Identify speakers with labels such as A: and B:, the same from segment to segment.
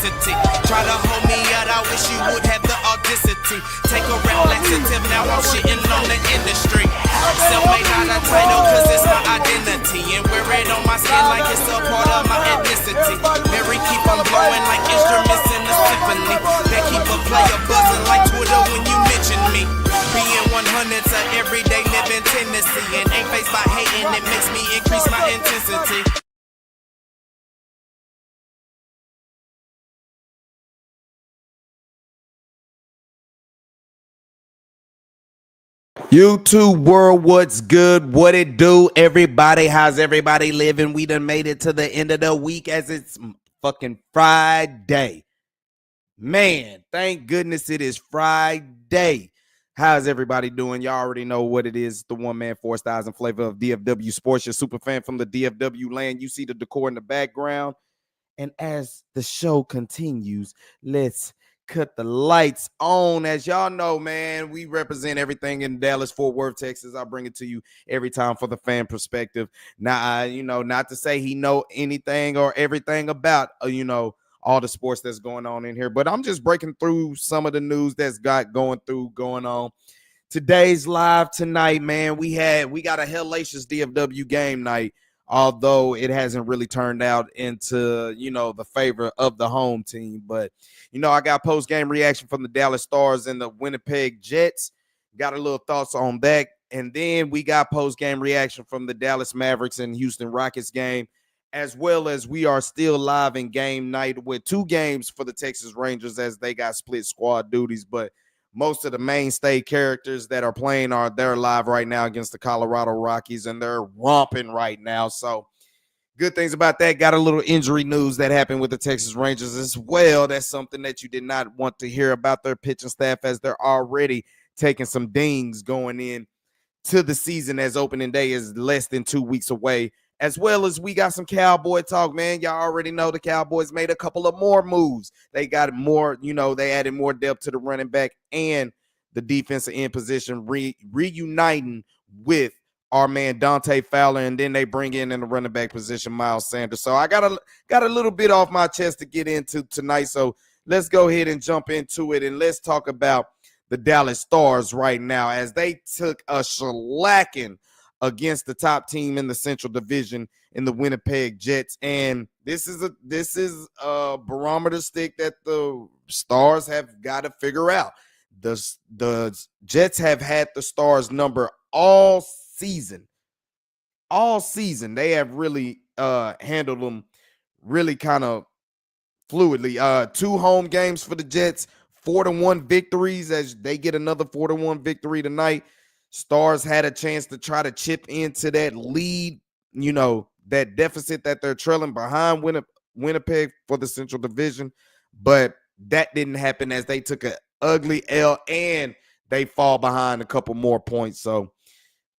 A: publicity. Try to hold me out, I wish you would have the audacity. Take a rap laxative, now I'm shitting on the industry. Self-made, not a title, cause it's my identity. And wear it on my skin like it's a part of my ethnicity. Mary keep on blowing like instruments in a symphony. That keep a player buzzing like Twitter when you mention me. Being 100's a everyday living tendency. And ain't faced by hating, it makes me increase my intensity.
B: YouTube world, what's good? What it do? Everybody, how's everybody living? We done made it to the end of the week as it's fucking Friday. Man, thank goodness it is Friday. How's everybody doing? Y'all already know what it is. The one man, 4 styles and flavor of DFW Sports. Your super fan from the DFW land. You see the decor in the background. And as the show continues, let's cut the lights on. As y'all know, man, we represent everything in Dallas, Fort Worth, Texas. I bring it to you every time for the fan perspective. Now, not to say he know anything or everything about, all the sports that's going on in here, but I'm just breaking through some of the news that's going on. Today's live tonight, man. We got a hellacious DFW game night, although it hasn't really turned out into, the favor of the home team. But, I got post-game reaction from the Dallas Stars and the Winnipeg Jets. Got a little thoughts on that. And then we got post-game reaction from the Dallas Mavericks and Houston Rockets game, as well as we are still live in game night with 2 games for the Texas Rangers as they got split squad duties. But most of the mainstay characters that are playing they're live right now against the Colorado Rockies, and they're romping right now. So good things about that. Got a little injury news that happened with the Texas Rangers as well. That's something that you did not want to hear about their pitching staff, as they're already taking some dings going in to the season, as opening day is less than 2 weeks away. As well as we got some Cowboy talk, man. Y'all already know the Cowboys made a couple of more moves. They got more, they added more depth to the running back and the defensive end position, reuniting with our man Dante Fowler, and then they bring in the running back position Miles Sanders. So I got a little bit off my chest to get into tonight. So let's go ahead and jump into it, and let's talk about the Dallas Stars right now, as they took a shellacking against the top team in the Central Division in the Winnipeg Jets. And this is a barometer stick that the Stars have got to figure out. The Jets have had the Stars number all season. All season. They have really handled them really kind of fluidly. 2 home games for the Jets, 4-1 victories, as they get another 4-1 victory tonight. Stars had a chance to try to chip into that lead, that deficit that they're trailing behind Winnipeg for the Central Division. But that didn't happen, as they took an ugly L and they fall behind a couple more points. So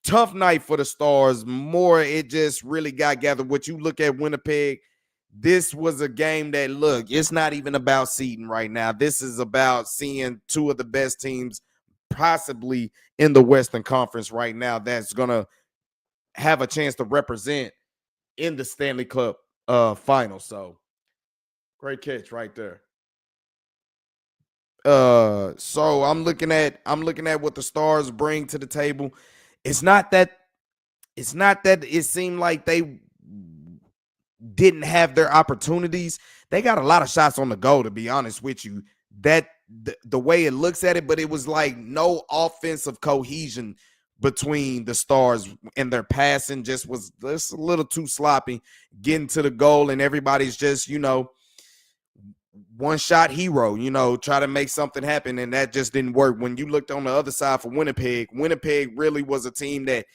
B: tough night for the Stars. It just really got gathered. What you look at Winnipeg, this was a game that, look, it's not even about seeding right now. This is about seeing 2 of the best teams possibly in the Western Conference right now that's going to have a chance to represent in the Stanley Cup final. So great catch right there. So I'm looking at what the Stars bring to the table. It's not that it seemed like they didn't have their opportunities. They got a lot of shots on the goal, to be honest with you. That the way it looks at it, but it was like no offensive cohesion between the Stars, and their passing just was a little too sloppy, getting to the goal, and everybody's just, one shot hero, try to make something happen, and that just didn't work. When you looked on the other side for Winnipeg really was a team that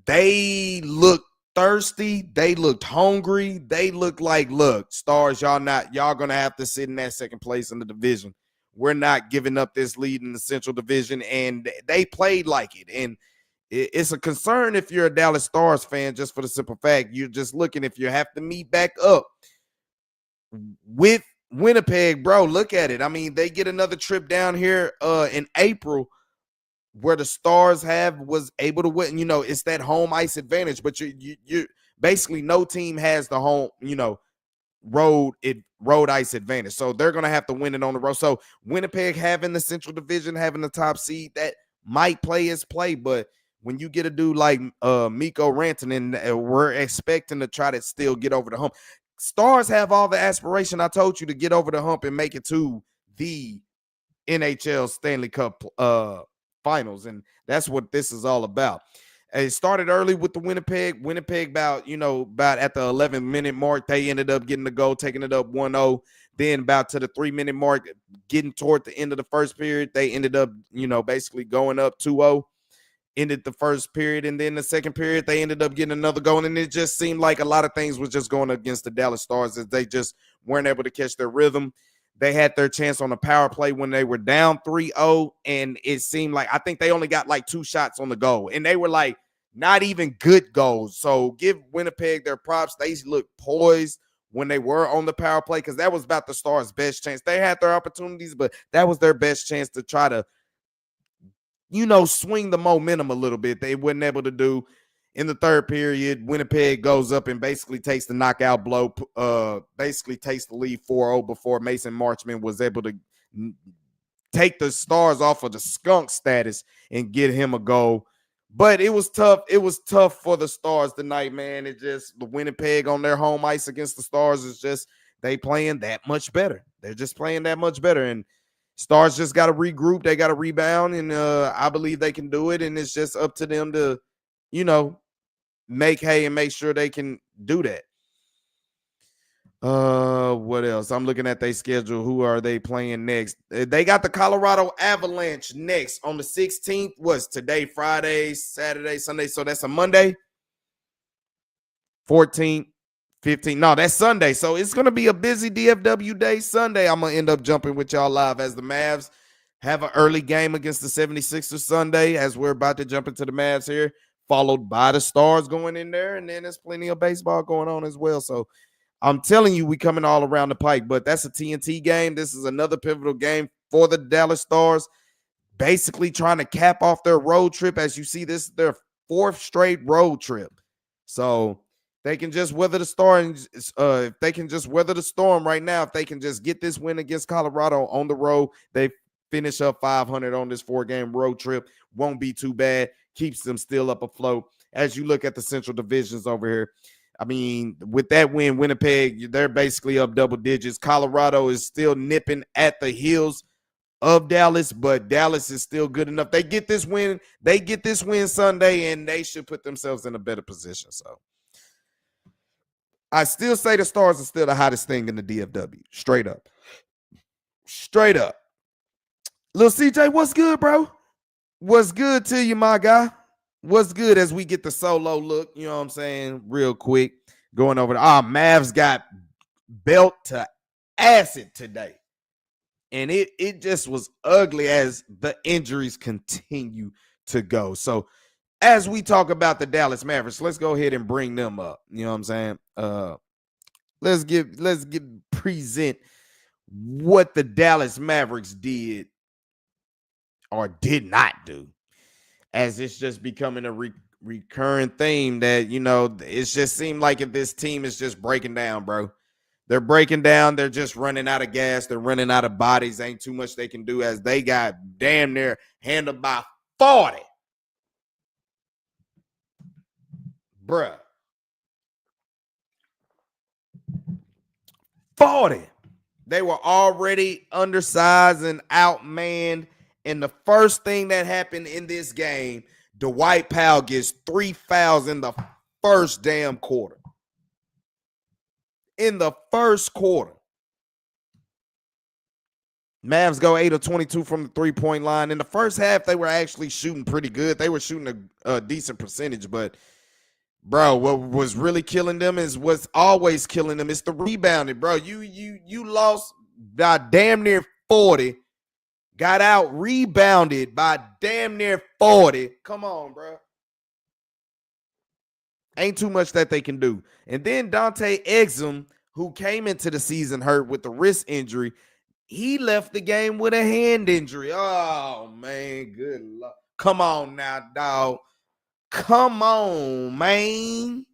B: they looked thirsty, they looked hungry, they looked like, look, Stars, y'all gonna have to sit in that second place in the division. We're not giving up this lead in the Central Division, and they played like it. And it's a concern if you're a Dallas Stars fan, just for the simple fact you're just looking, if you have to meet back up with Winnipeg, bro, look at it. I mean, they get another trip down here in April, where the Stars was able to win. It's that home ice advantage, but you basically, no team has the home, road ice advantage. So they're gonna have to win it on the road. So Winnipeg having the Central Division, having the top seed, that might play his play, but when you get a dude like Mikko Rantanen, we're expecting to try to still get over the hump. Stars have all the aspiration, I told you, to get over the hump and make it to the NHL Stanley Cup finals, and that's what this is all about. It started early with the Winnipeg about at the 11-minute mark, they ended up getting the goal, taking it up 1-0. Then about to the 3-minute mark, getting toward the end of the first period, they ended up basically going up 2-0, ended the first period, and then the second period they ended up getting another goal, and it just seemed like a lot of things was just going against the Dallas Stars, as they just weren't able to catch their rhythm. They had their chance on the power play when they were down 3-0, and it seemed like, I think they only got like 2 shots on the goal, and they were like not even good goals. So give Winnipeg their props. They looked poised when they were on the power play, because that was about the Stars' best chance. They had their opportunities, but that was their best chance to try to swing the momentum a little bit. They weren't able to do. In the third period, Winnipeg goes up and basically takes the knockout blow, basically takes the lead 4-0 before Mason Marchman was able to take the Stars off of the skunk status and get him a goal. But it was tough. It was tough for the Stars tonight, man. It just, the Winnipeg on their home ice against the Stars is just, they playing that much better. They're just playing that much better. And Stars just got to regroup. They got to rebound. And I believe they can do it. And it's just up to them to, make hay and make sure they can do that. What else? I'm looking at their schedule. Who are they playing next? They got the Colorado Avalanche next on the 16th. What's today? Friday, Saturday, Sunday. So that's a Monday. 14th, 15th. No, that's Sunday. So it's going to be a busy DFW day Sunday. I'm going to end up jumping with y'all live as the Mavs have an early game against the 76ers Sunday, as we're about to jump into the Mavs here, followed by the Stars going in there, and then there's plenty of baseball going on as well. So I'm telling you, we coming all around the pike, but that's a TNT game. This is another pivotal game for the Dallas Stars, basically trying to cap off their road trip. As you see, this is their 4th straight road trip. So they can just weather the storm. If they can just weather the storm right now, if they can just get this win against Colorado on the road, they finish up 500 on this 4-game road trip. Won't be too bad. Keeps them still up afloat. As you look at the Central Divisions over here, I mean, with that win, Winnipeg, they're basically up double digits. Colorado is still nipping at the heels of Dallas, but Dallas is still good enough. They get this win Sunday, and they should put themselves in a better position. So I still say the Stars are still the hottest thing in the DFW. Straight up. Straight up. Lil CJ, what's good, bro? What's good to you, my guy? What's good as we get the solo look, you know what I'm saying, real quick, going over Mavs got belt to acid today. And it just was ugly as the injuries continue to go. So as we talk about the Dallas Mavericks, let's go ahead and bring them up. You know what I'm saying? Let's present what the Dallas Mavericks did or did not do, as it's just becoming a recurring theme that, it just seemed like if this team is just breaking down, bro. They're breaking down. They're just running out of gas. They're running out of bodies. Ain't too much they can do, as they got damn near handled by 40. Bruh. 40. They were already undersized and outmanned. And the first thing that happened in this game, Dwight Powell gets 3 fouls in the first damn quarter. In the first quarter. Mavs go 8 of 22 from the three-point line. In the first half, they were actually shooting pretty good. They were shooting a decent percentage, but bro, what was really killing them is what's always killing them. It's the rebounding, bro. You lost by damn near 40. Got out rebounded by damn near 40. Come on, bro. Ain't too much that they can do. And then Dante Exum, who came into the season hurt with the wrist injury, he left the game with a hand injury. Oh, man, good luck. Come on now, dog. Come on, man.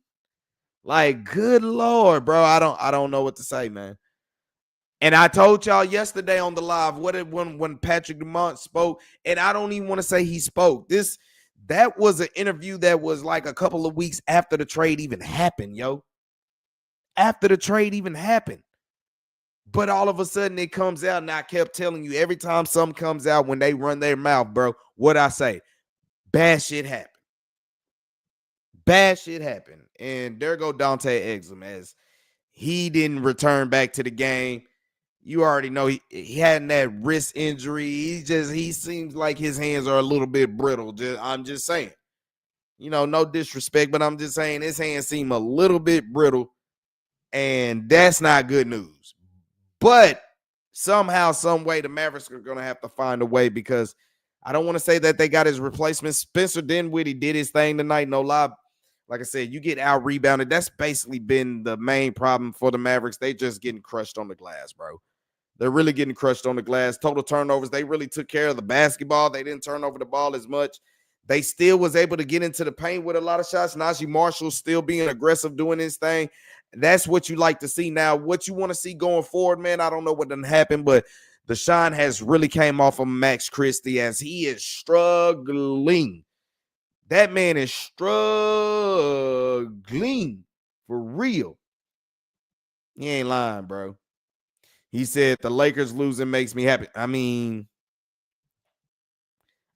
B: Like, good Lord, bro. I don't know what to say, man. And I told y'all yesterday on the live when Patrick Dumont spoke, and I don't even want to say he spoke. That was an interview that was like a couple of weeks after the trade even happened, yo. After the trade even happened. But all of a sudden it comes out, and I kept telling you every time something comes out when they run their mouth, bro, what I say? Bad shit happened. Bad shit happened. And there go Dante Exum as he didn't return back to the game. You already know he had that wrist injury. He seems like his hands are a little bit brittle. I'm just saying. No disrespect, but I'm just saying his hands seem a little bit brittle, and that's not good news. But somehow, some way, the Mavericks are going to have to find a way, because I don't want to say that they got his replacement. Spencer Dinwiddie did his thing tonight, no lie. Like I said, you get out rebounded. That's basically been the main problem for the Mavericks. They just getting crushed on the glass, bro. They're really getting crushed on the glass. Total turnovers. They really took care of the basketball. They didn't turn over the ball as much. They still was able to get into the paint with a lot of shots. Najee Marshall still being aggressive, doing his thing. That's what you like to see. Now, what you want to see going forward, man, I don't know what done happened, but the shine has really came off of Max Christie as he is struggling. That man is struggling for real. He ain't lying, bro. He said the Lakers losing makes me happy. I mean,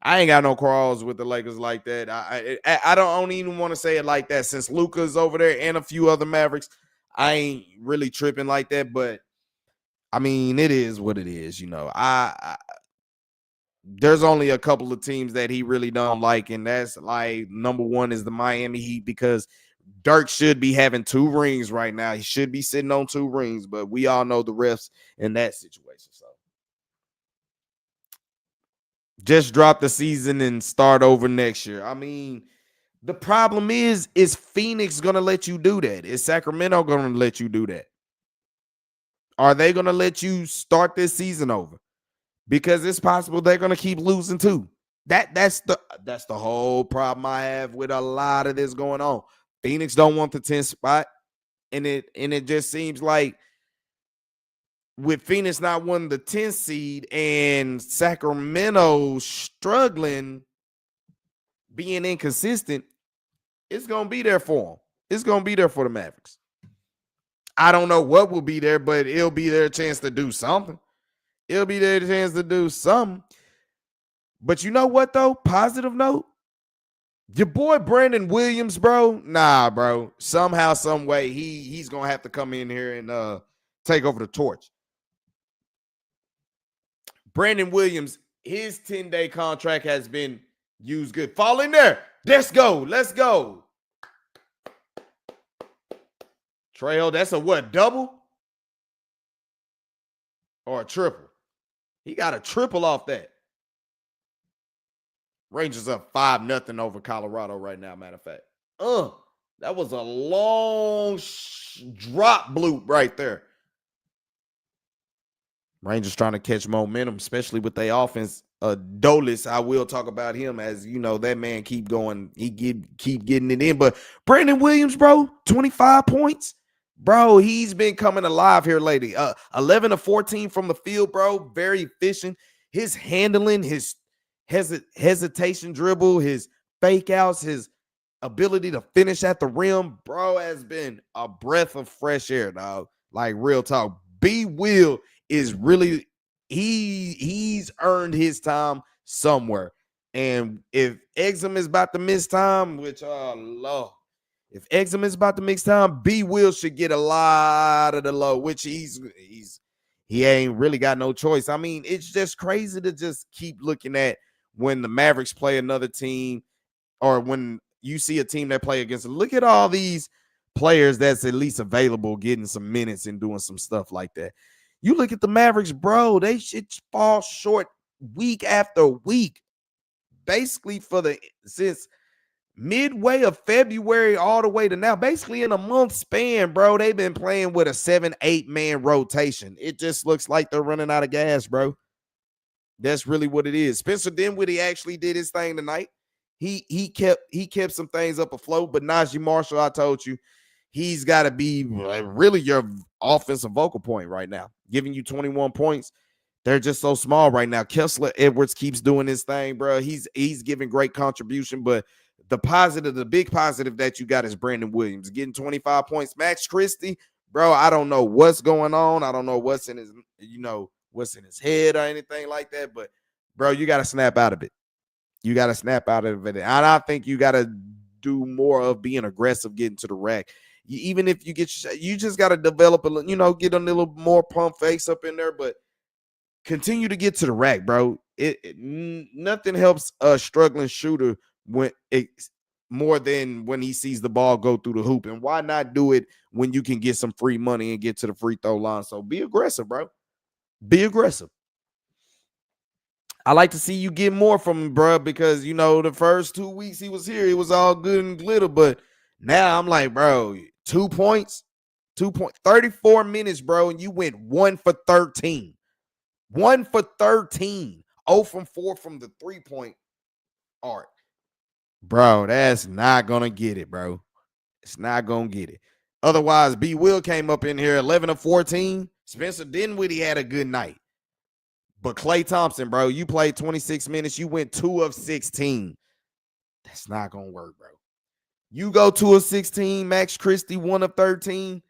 B: I ain't got no quarrels with the Lakers like that. I don't even want to say it like that. Since Luka's over there and a few other Mavericks, I ain't really tripping like that. But I mean, it is what it is. There's only a couple of teams that he really don't like, and that's like number one is the Miami Heat, because Dirk should be having 2 rings right now. He should be sitting on 2 rings, but we all know the refs in that situation. So just drop the season and start over next year. I mean, the problem is Phoenix going to let you do that? Is Sacramento going to let you do that? Are they going to let you start this season over? Because it's possible they're going to keep losing too. That's the whole problem I have with a lot of this going on. Phoenix don't want the 10th spot, and it just seems like with Phoenix not wanting the 10th seed and Sacramento struggling, being inconsistent, it's going to be there for them. It's going to be there for the Mavericks. I don't know what will be there, but it'll be their chance to do something. It'll be their chance to do something. But you know what, though? Positive note. Your boy Brandon Williams, bro. Nah, bro. Somehow, some way, he's going to have to come in here and take over the torch. Brandon Williams, his 10-day contract has been used good. Fall in there. Let's go. Let's go. Trail, that's a what, double? Or a triple? He got a triple off that. Rangers up 5-0 over Colorado right now, matter of fact. That was a long drop bloop right there. Rangers trying to catch momentum, especially with their offense. Dolis, I will talk about him, as you know, that man keep going. He keep getting it in. But Brandon Williams, bro, 25 points. Bro, he's been coming alive here lately. 11 of 14 from the field, bro. Very efficient. His handling, his hesitation dribble, his fake outs, his ability to finish at the rim, bro, has been a breath of fresh air, dog. Like, real talk. B. Will is really, he's earned his time somewhere. And if Exum is about to miss time, which, oh, Lord. If Exum is about to miss time, B. Will should get a lot of the low, which he ain't really got no choice. I mean, it's just crazy to just keep looking at when the Mavericks play another team, or when you see a team that play against them. Look at all these players that's at least available, getting some minutes and doing some stuff like that. You look at the Mavericks, bro, they should fall short week after week. Basically since midway of February all the way to now, basically in a month span, bro, they've been playing with a 7-8 man rotation. It just looks like they're running out of gas, bro. That's really what it is. Spencer Dinwiddie actually did his thing tonight. He kept some things up afloat, but Najee Marshall, I told you, he's got to be really your offensive vocal point right now, giving you 21 points. They're just so small right now. Kessler Edwards keeps doing his thing, bro. He's giving great contribution, but the big positive that you got is Brandon Williams getting 25 points. Max Christie, bro, I don't know what's going on. I don't know what's in his, what's in his head or anything like that, but bro, you got to snap out of it. You got to snap out of it. And I think you got to do more of being aggressive, getting to the rack. Even if you you just got to develop get a little more pump face up in there, but continue to get to the rack, bro. Nothing helps a struggling shooter when more than when he sees the ball go through the hoop. And why not do it when you can get some free money and get to the free throw line? So be aggressive, bro. Be aggressive. I like to see you get more from him, bro, because the first 2 weeks he was here, it was all good and glitter. But now I'm like, bro, 2 points, 34 minutes, bro, and you went 1 for 13. 1 for 13. 0 from 4 from the 3-point arc. Bro, that's not going to get it, bro. It's not going to get it. Otherwise, B. Will came up in here 11 of 14. Spencer Dinwiddie had a good night. But Klay Thompson, bro, you played 26 minutes. You went 2 of 16. That's not going to work, bro. You go 2 of 16. Max Christie, 1 of 13.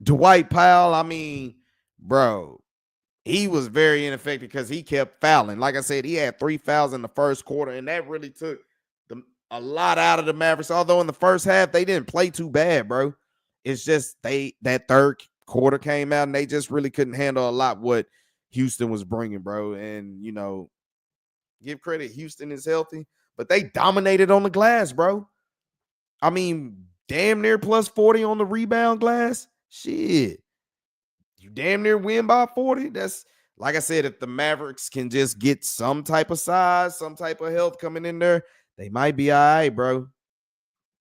B: Dwight Powell, I mean, bro, he was very ineffective because he kept fouling. Like I said, he had 3 fouls in the first quarter, and that really took a lot out of the Mavericks. Although in the first half, they didn't play too bad, bro. It's just that third quarter came out, and they just really couldn't handle a lot what Houston was bringing, bro. And, give credit, Houston is healthy, but they dominated on the glass, bro. I mean, damn near plus 40 on the rebound glass. Shit. You damn near win by 40. That's, like I said, if the Mavericks can just get some type of size, some type of health coming in there, they might be all right, bro.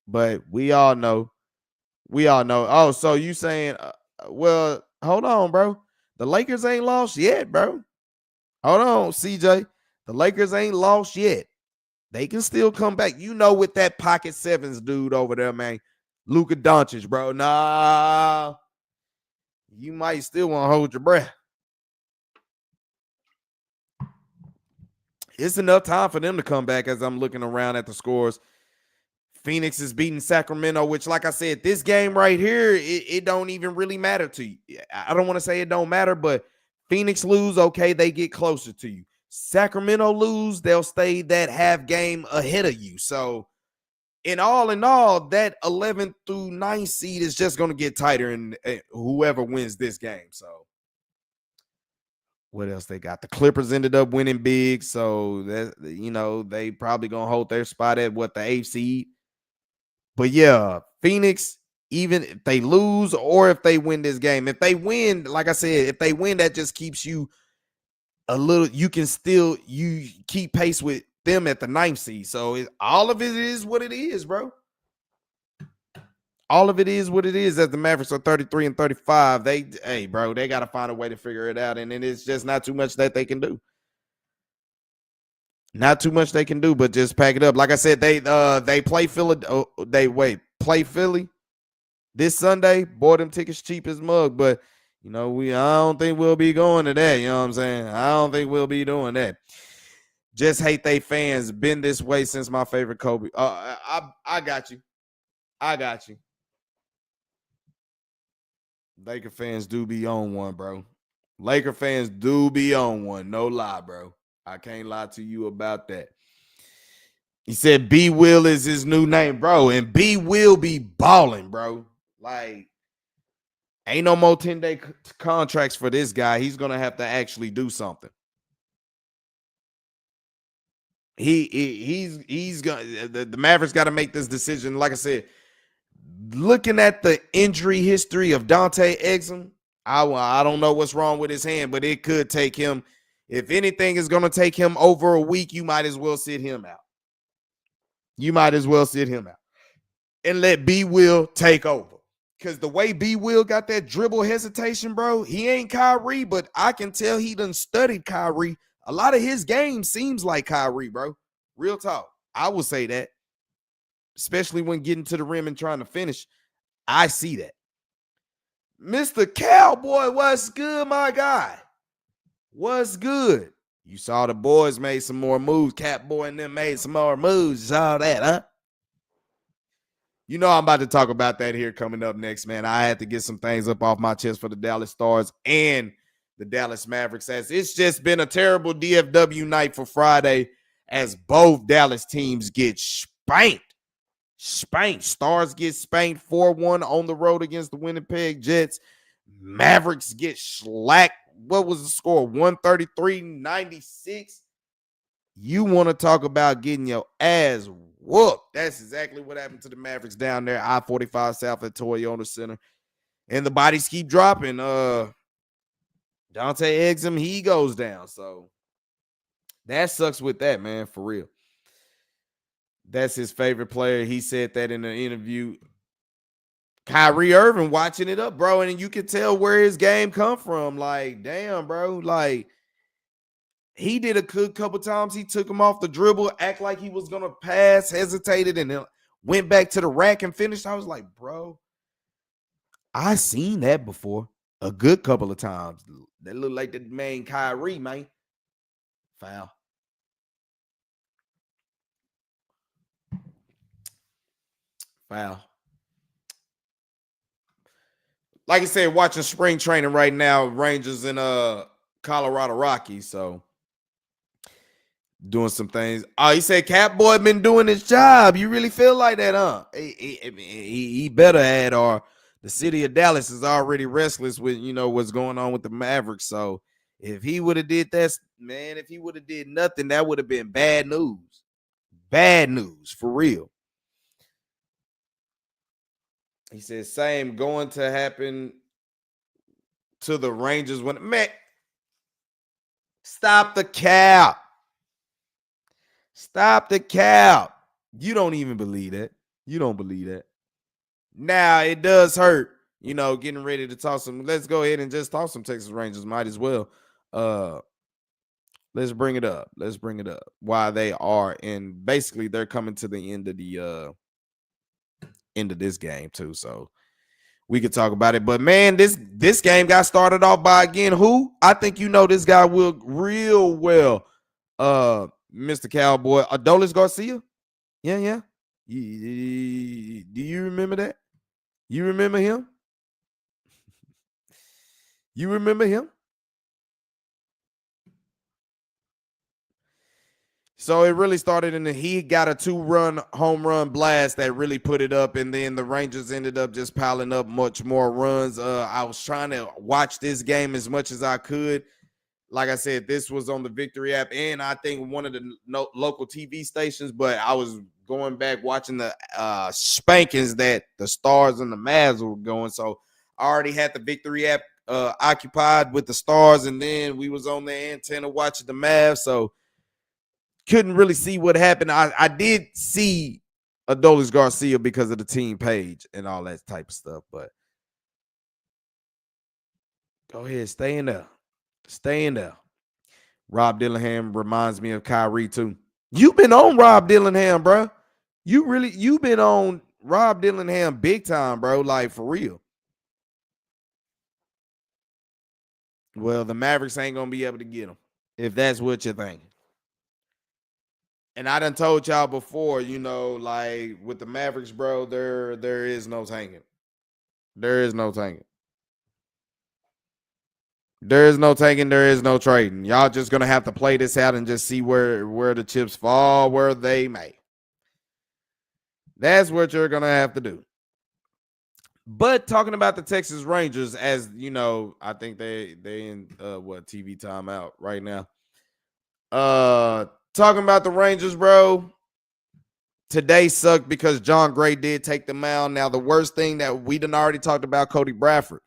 B: But we all know. Oh, so you saying, well, hold on, bro. The Lakers ain't lost yet, bro. Hold on, CJ. The Lakers ain't lost yet. They can still come back. With that pocket sevens dude over there, man. Luka Doncic, bro. Nah. You might still want to hold your breath. It's enough time for them to come back as I'm looking around at the scores. Phoenix is beating Sacramento, which, like I said, this game right here, it don't even really matter to you. I don't want to say it don't matter, but Phoenix lose, okay, they get closer to you. Sacramento lose, they'll stay that half game ahead of you. So, in all, that 11th through 9th seed is just going to get tighter, and whoever wins this game. So, what else they got? The Clippers ended up winning big, so that they probably going to hold their spot at the 8th seed. But yeah, Phoenix, even if they lose or if they win this game, if they win, like I said, if they win, that just keeps you a little, you keep pace with them at the 9th seed. So all of it is what it is, bro. All of it is what it is. As the Mavericks are 33 and 35, they got to find a way to figure it out. And then it's just not too much that they can do. Not too much they can do, but just pack it up. Like I said, they play Philly. Play Philly this Sunday. Bought them tickets cheap as mug, but I don't think we'll be going to that. You know what I'm saying? I don't think we'll be doing that. Just hate they fans. Been this way since my favorite Kobe. I got you. Laker fans do be on one, bro. Laker fans do be on one. No lie, bro. I can't lie to you about that. He said B Will is his new name, bro. And B Will be balling, bro. Like, ain't no more 10-day contracts for this guy. He's going to have to actually do something. He's going the Mavericks got to make this decision. Like I said, looking at the injury history of Dante Exum, I don't know what's wrong with his hand, but it could take him. If anything is going to take him over a week, you might as well sit him out. And let B Will take over. Because the way B Will got that dribble hesitation, bro, he ain't Kyrie, but I can tell he done studied Kyrie. A lot of his game seems like Kyrie, bro. Real talk. I will say that. especially when getting to the rim and trying to finish. I see that. Mr. Cowboy, what's good, my guy? What's good? You saw the boys made some more moves. Catboy and them made some more moves. You saw that, huh? You know I'm about to talk about that here coming up next, man. I had to get some things up off my chest for the Dallas Stars and the Dallas Mavericks, as it's just been a terrible DFW night for Friday as both Dallas teams get spanked. Stars get spanked 4-1 on the road against the Winnipeg Jets. Mavericks get slacked. What was the score? 133-96. You want to talk about getting your ass whooped. That's exactly what happened to the Mavericks down there, I-45 South at Toyota Center. And the bodies keep dropping. Dante Exum, he goes down. So that sucks with that, man, for real. That's his favorite player. He said that in an interview. Kyrie Irving watching it up, bro, and you can tell where his game come from. Like, damn, bro. Like, he did a good couple times. He took him off the dribble, act like he was going to pass, hesitated, and then went back to the rack and finished. I was like, bro, I seen that before a good couple of times. That looked like the main Kyrie, man. Foul. Like I said, watching spring training right now, Rangers and Colorado Rockies. So doing some things. Oh, he said Catboy been doing his job. You really feel like that, huh? He better had, or the city of Dallas is already restless with, what's going on with the Mavericks. So if he would have did that, man, if he would have did nothing, that would have been bad news. Bad news, for real. He said, same going to happen to the Rangers when, man, stop the cap. Stop the cap. You don't even believe that. You don't believe that. Now, it does hurt, getting ready to toss some. Let's go ahead and just toss some Texas Rangers. Might as well. Let's bring it up. Why they are. And basically, they're coming to the end of this game, too. So we could talk about it. But, man, this game got started off by, again, who? I think you know this guy will real well. Mr. Cowboy, Adolis Garcia. Yeah. Do you remember that? You remember him? You remember him? So it really started he got a 2-run home run blast that really put it up, and then the Rangers ended up just piling up much more runs. I was trying to watch this game as much as I could. Like I said, this was on the Victory app and I think one of the local TV stations, but I was going back watching the spankings that the Stars and the Mavs were going. So I already had the Victory app occupied with the Stars, and then we was on the antenna watching the Mavs, so couldn't really see what happened. I did see Adolis Garcia because of the team page and all that type of stuff, but go ahead, stay in there. Rob Dillingham reminds me of Kyrie too. You've been on Rob Dillingham, bro. You've been on Rob Dillingham big time, bro. Like, for real. Well, the Mavericks ain't gonna be able to get him if that's what you're thinking. And I done told y'all before, like with the Mavericks, bro, there is no tanking. There is no tanking. There is no taking. There is no trading. Y'all just going to have to play this out and just see where the chips fall, where they may. That's what you're going to have to do. But talking about the Texas Rangers, as you know, I think they in TV timeout right now. Talking about the Rangers, bro. Today sucked because John Gray did take the mound. Now, the worst thing that we done already talked about, Cody Bradford.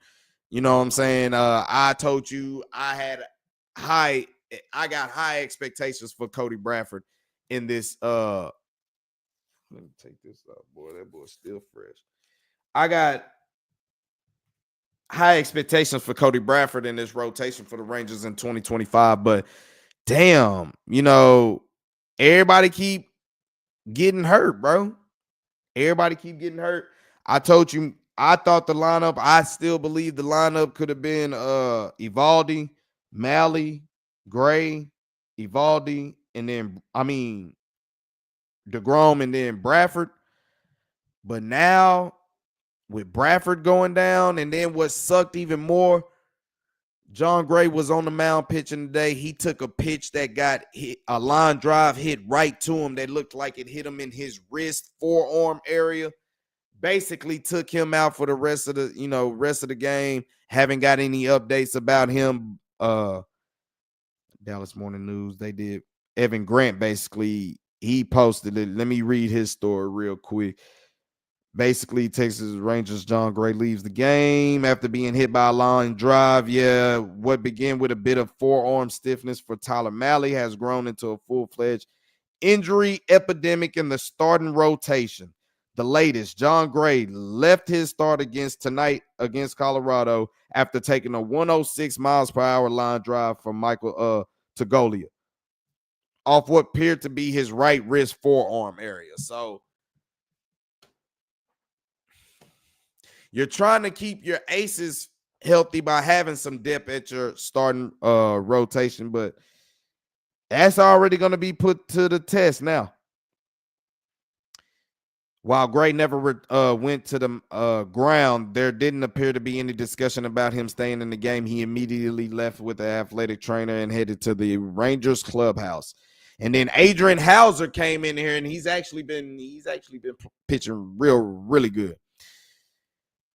B: You know what I'm saying? I told you I got high expectations for Cody Bradford in this. Let me take this up, boy. That boy's still fresh. I got high expectations for Cody Bradford in this rotation for the Rangers in 2025, but damn, everybody keep getting hurt, bro. Everybody keep getting hurt. I told you, I thought the lineup, I still believe the lineup could have been Evaldi, Mally, Gray, Evaldi, and then DeGrom and then Bradford. But now with Bradford going down, and then what sucked even more, John Gray was on the mound pitching today. He took a pitch that got hit, a line drive hit right to him that looked like it hit him in his wrist, forearm area. Basically took him out for the rest of the game. Haven't got any updates about him. Dallas Morning News, they did. Evan Grant, basically, he posted it. Let me read his story real quick. Basically, Texas Rangers John Gray leaves the game after being hit by a line drive. Yeah, what began with a bit of forearm stiffness for Tyler Malley has grown into a full-fledged injury epidemic in the starting rotation. The latest, John Gray left his start tonight against Colorado after taking a 106 miles per hour line drive from Michael Tagolia off what appeared to be his right wrist forearm area. So you're trying to keep your aces healthy by having some depth at your starting rotation, but that's already going to be put to the test now. While Gray never went to the ground, there didn't appear to be any discussion about him staying in the game. He immediately left with the athletic trainer and headed to the Rangers clubhouse. And then Adrian Hauser came in here, and he's actually been pitching really good.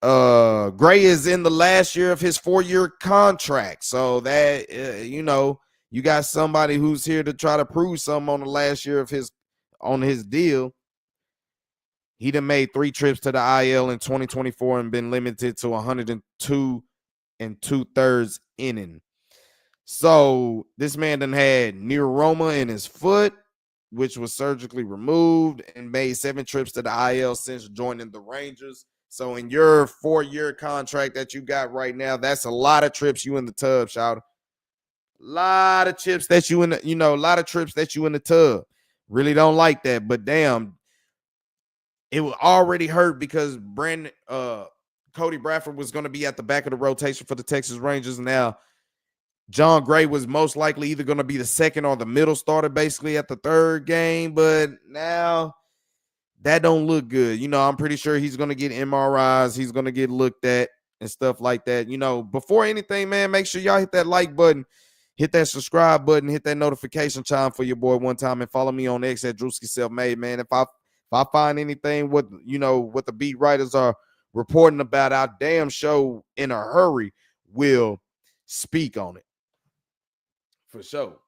B: Gray is in the last year of his 4-year contract, so that you got somebody who's here to try to prove something on the last year of his deal. He done made 3 trips to the IL in 2024 and been limited to 102 2/3 inning. So this man done had neuroma in his foot, which was surgically removed, and made 7 trips to the IL since joining the Rangers. So in your 4-year contract that you got right now, that's a lot of trips you in the tub, shout. A lot of trips that you in the tub. Really don't like that, but damn, it will already hurt because Cody Bradford was going to be at the back of the rotation for the Texas Rangers. Now, John Gray was most likely either going to be the second or the middle starter basically at the third game, but now that don't look good. I'm pretty sure he's going to get MRIs. He's going to get looked at and stuff like that. Before anything, man, make sure y'all hit that like button, hit that subscribe button, hit that notification chime for your boy one time, and follow me on X at Drewski Selfmade, man. If I find anything what the beat writers are reporting about, our damn show in a hurry will speak on it. For sure.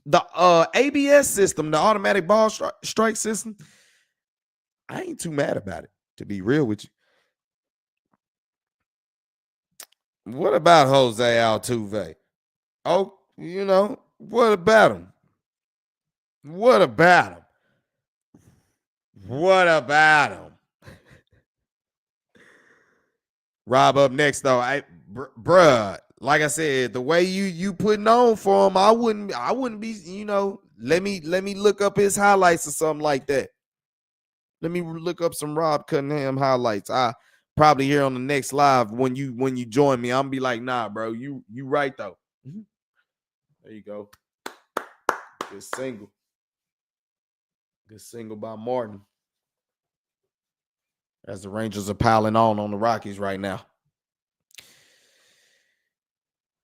B: The ABS system, the automatic ball strike system, I ain't too mad about it, to be real with you. What about Jose Altuve? Oh, what about him? What about him? What about him? Rob up next, though. Bruh, like I said, the way you putting on for him, I wouldn't be, let me look up his highlights or something like that. Let me look up some Rob Cunningham highlights. I probably here on the next live when you join me, I'm be like, nah, bro, you right though. There you go. Good single. Good single by Martin. As the Rangers are piling on the Rockies right now.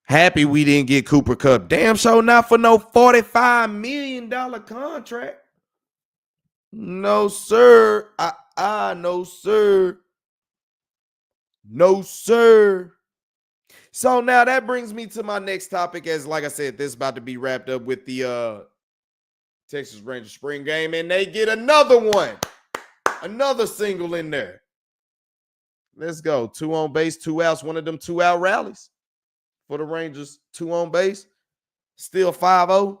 B: Happy we didn't get Cooper Kupp. Damn sure not for no $45 million contract. No, sir. No, sir. No, sir. So now that brings me to my next topic. As like I said, this is about to be wrapped up with the Texas Rangers spring game, and they get another one. Another single in there. Let's go. 2 on base, 2 outs. One of them 2-out rallies for the Rangers. 2 on base. Still 5-0.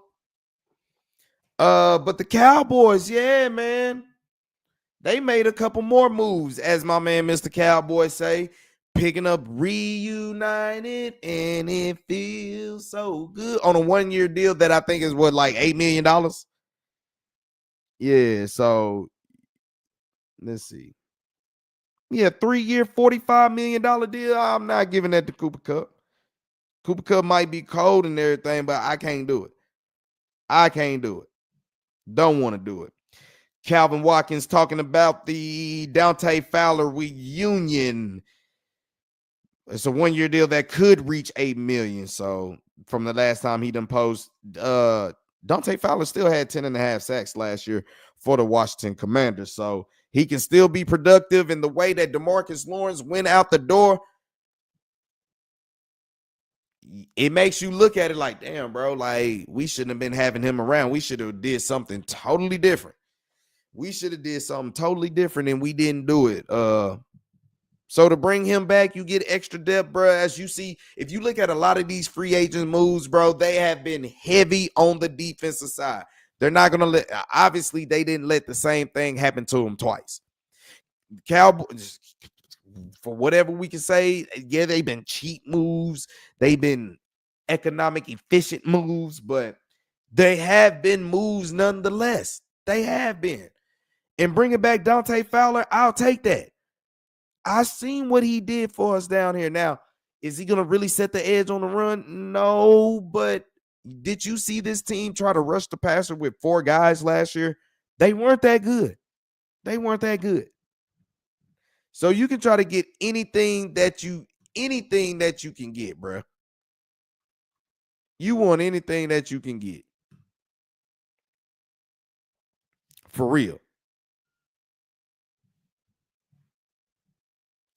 B: But the Cowboys, yeah, man. They made a couple more moves, as my man Mr. Cowboy say. Picking up Reunited, and it feels so good. On a 1-year deal that I think is like $8 million. Yeah, so Let's see. Yeah, 3-year, $45 million deal. I'm not giving that to Cooper Kupp. Cooper Kupp might be cold and everything, but I can't do it. I can't do it. Don't want to do it. Calvin Watkins talking about the Dante Fowler reunion. It's a 1-year deal that could reach $8 million. So from the last time he done posed, Dante Fowler still had 10.5 sacks last year for the Washington Commanders. So he can still be productive in the way that DeMarcus Lawrence went out the door. It makes you look at it like, damn, bro, like we shouldn't have been having him around. We should have did something totally different. We should have did something totally different and we didn't do it. So to bring him back, you get extra depth, bro. As you see, if you look at a lot of these free agent moves, bro, they have been heavy on the defensive side. They're not going to let, obviously, they didn't let the same thing happen to them twice. Cowboys, for whatever we can say, yeah, they've been cheap moves. They've been economic efficient moves, but they have been moves nonetheless. They have been. And bringing back Dante Fowler, I'll take that. I seen what he did for us down here. Now, is he going to really set the edge on the run? No, but did you see this team try to rush the passer with 4 guys last year? They weren't that good. They weren't that good. So you can try to get anything that you can get, bro. You want anything that you can get. For real.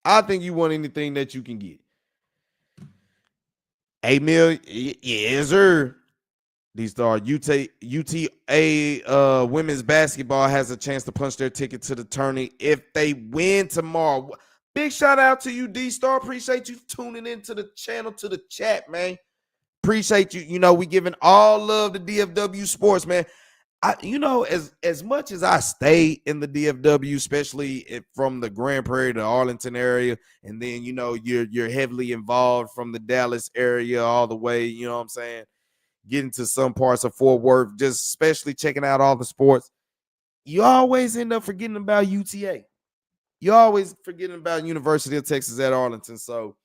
B: I think you want anything that you can get. $8 million, yes, sir. D-Star, UTA women's basketball has a chance to punch their ticket to the tourney if they win tomorrow. Big shout out to you, D-Star. Appreciate you tuning into the channel, to the chat, man. Appreciate you. You know, we giving all love to DFW sports, man. As much as I stay in the DFW, especially from the Grand Prairie to Arlington area, and then, you know, you're heavily involved from the Dallas area all the way, you know what I'm saying, getting to some parts of Fort Worth, just especially checking out all the sports, you always end up forgetting about UTA. You always forgetting about University of Texas at Arlington. So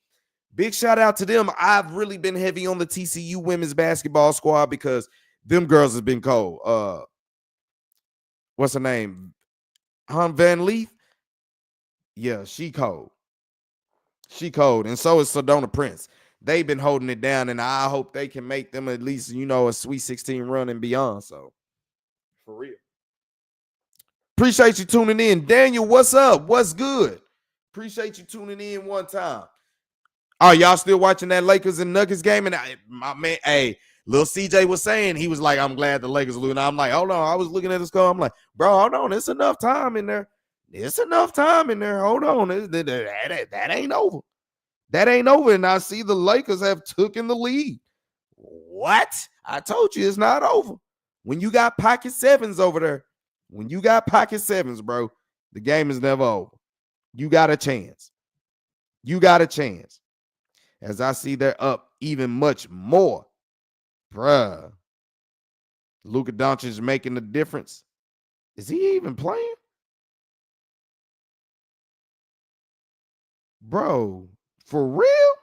B: big shout out to them. I've really been heavy on the TCU women's basketball squad because them girls have been cold. What's her name? Van Leaf? Yeah, she cold. She cold. And so is Sedona Prince. They've been holding it down, and I hope they can make them at least, you know, a Sweet 16 run and beyond. So, for real. Appreciate you tuning in. Daniel, what's up? What's good? Appreciate you tuning in one time. Oh, y'all still watching that Lakers and Nuggets game? And my man, hey, Lil CJ was saying, he was like, I'm glad the Lakers lose. And I'm like, hold on. I was looking at the score. I'm like, bro, hold on. There's enough time in there. There's enough time in there. Hold on. That ain't over. That ain't over. And I see the Lakers have taken the lead. What? I told you it's not over. When you got pocket sevens over there, when you got pocket sevens, bro, the game is never over. You got a chance. You got a chance. As I see they're up even much more. Bruh. Luka Doncic making the difference. Is he even playing? Bro, for real?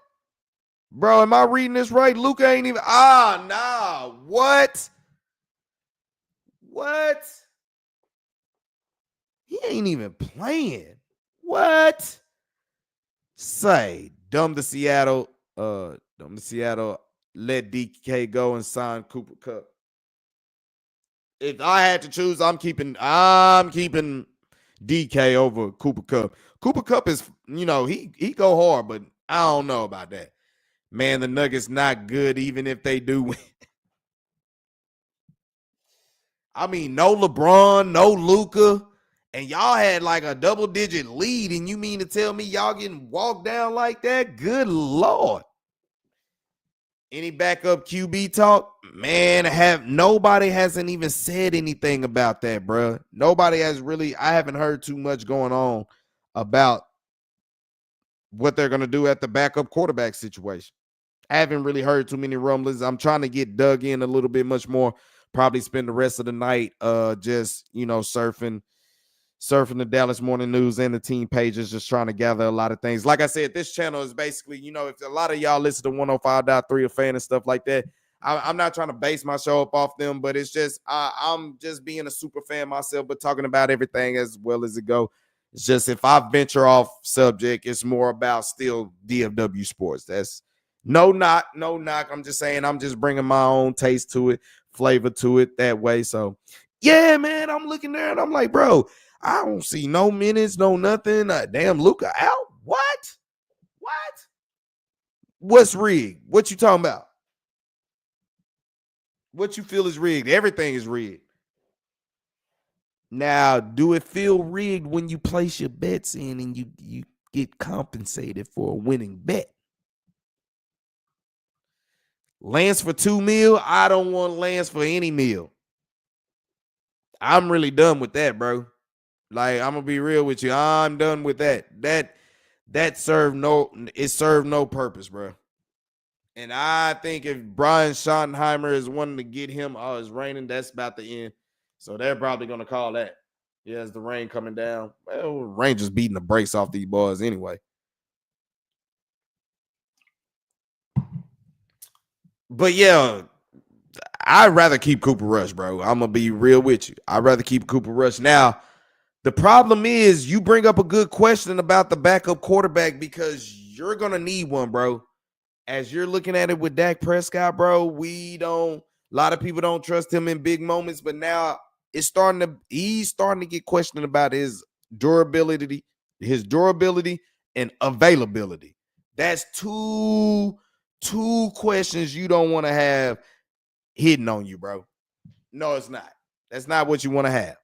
B: Bro, am I reading this right? Luka ain't even. Nah. What? What? He ain't even playing. What? Say, dumb to Seattle. Let DK go and sign Cooper Kupp. If I had to choose, I'm keeping DK over Cooper Kupp. Cooper Kupp is, you know, he go hard, but I don't know about that. Man, the Nuggets not good even if they do win. I mean, no LeBron, no Luka, and y'all had like a double-digit lead, and you mean to tell me y'all getting walked down like that? Good Lord. Any backup QB talk? Man, nobody hasn't even said anything about that, bro. Nobody has really. I haven't heard too much going on about what they're going to do at the backup quarterback situation. I haven't really heard too many rumblings. I'm trying to get dug in a little bit much more. Probably spend the rest of the night just, you know, surfing surfing the Dallas Morning News and the team pages, just trying to gather a lot of things. Like I said, this channel is basically, if a lot of y'all listen to 105.3 a fan and stuff like that, I'm not trying to base my show up off them, but it's just I'm just being a super fan myself, but talking about everything as well as it go. It's just if I venture off subject, it's more about still DFW sports. That's no knock. I'm just saying I'm just bringing my own taste to it, flavor to it that way. So yeah, man, I'm looking there and I'm like, bro, I don't see no minutes, no nothing. Damn, Luka out. What? What's rigged? What you talking about? What you feel is rigged? Everything is rigged. Now, do it feel rigged when you place your bets in and you get compensated for a winning bet? Lance for $2 million. I don't want Lance for any meal. I'm really done with that, bro. Like, I'm gonna be real with you. I'm done with that. That served no purpose, bro. And I think if Brian Schottenheimer is wanting to get him, it's raining, that's about the end. So they're probably gonna call that. Yeah, as the rain coming down. Well, rain just beating the brakes off these boys anyway. But yeah, I'd rather keep Cooper Rush, bro. I'm gonna be real with you. I'd rather keep Cooper Rush. Now, the problem is you bring up a good question about the backup quarterback because you're gonna need one, bro. As you're looking at it with Dak Prescott, bro, a lot of people don't trust him in big moments, but now he's starting to get questioned about his durability and availability. That's two questions you don't want to have hidden on you, bro. No, it's not. That's not what you want to have.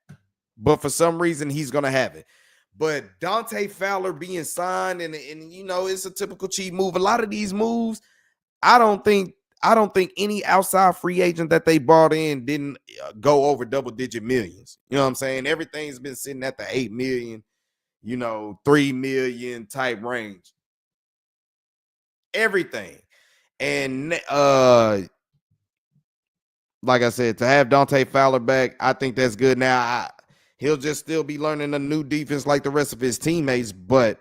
B: But for some reason, he's going to have it. But Dante Fowler being signed, and it's a typical cheap move. A lot of these moves, I don't think any outside free agent that they brought in didn't go over double-digit millions. You know what I'm saying? Everything's been sitting at the 8 million, 3 million type range. Everything. And like I said, to have Dante Fowler back, I think that's good. Now, he'll just still be learning a new defense like the rest of his teammates, but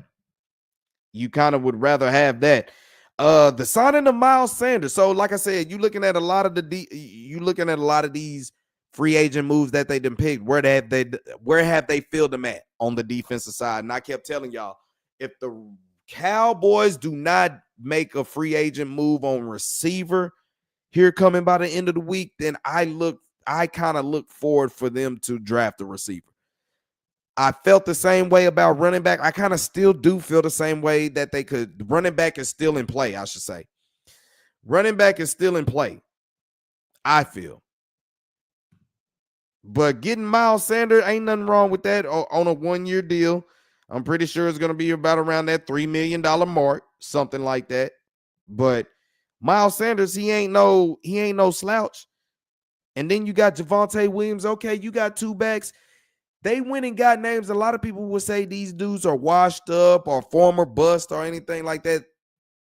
B: you kind of would rather have that. The signing of Miles Sanders. So, like I said, you looking at a lot of these free agent moves that they done picked. Where have they filled them at on the defensive side? And I kept telling y'all, if the Cowboys do not make a free agent move on receiver here coming by the end of the week, then I kind of look forward for them to draft a receiver. I felt the same way about running back. I kind of still do feel the same way that running back is still in play, I should say. Running back is still in play, I feel. But getting Miles Sanders, ain't nothing wrong with that on a 1-year deal. I'm pretty sure it's going to be about around that $3 million mark, something like that. But Miles Sanders, he ain't no slouch. And then you got Javonte Williams. Okay, you got two backs. They went and got names. A lot of people would say these dudes are washed up or former bust or anything like that.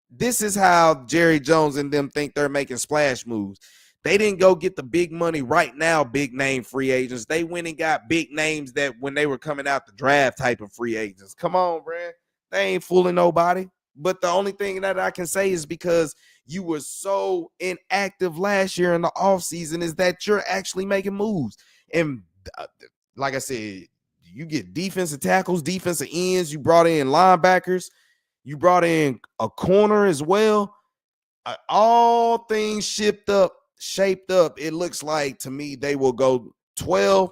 B: This is how Jerry Jones and them think they're making splash moves. They didn't go get the big money right now, big name free agents. They went and got big names that when they were coming out the draft type of free agents. Come on, Brad. They ain't fooling nobody. But the only thing that I can say is because you were so inactive last year in the offseason is that you're actually making moves. And like I said, you get defensive tackles, defensive ends. You brought in linebackers. You brought in a corner as well. All things shaped up. It looks like to me they will go 12.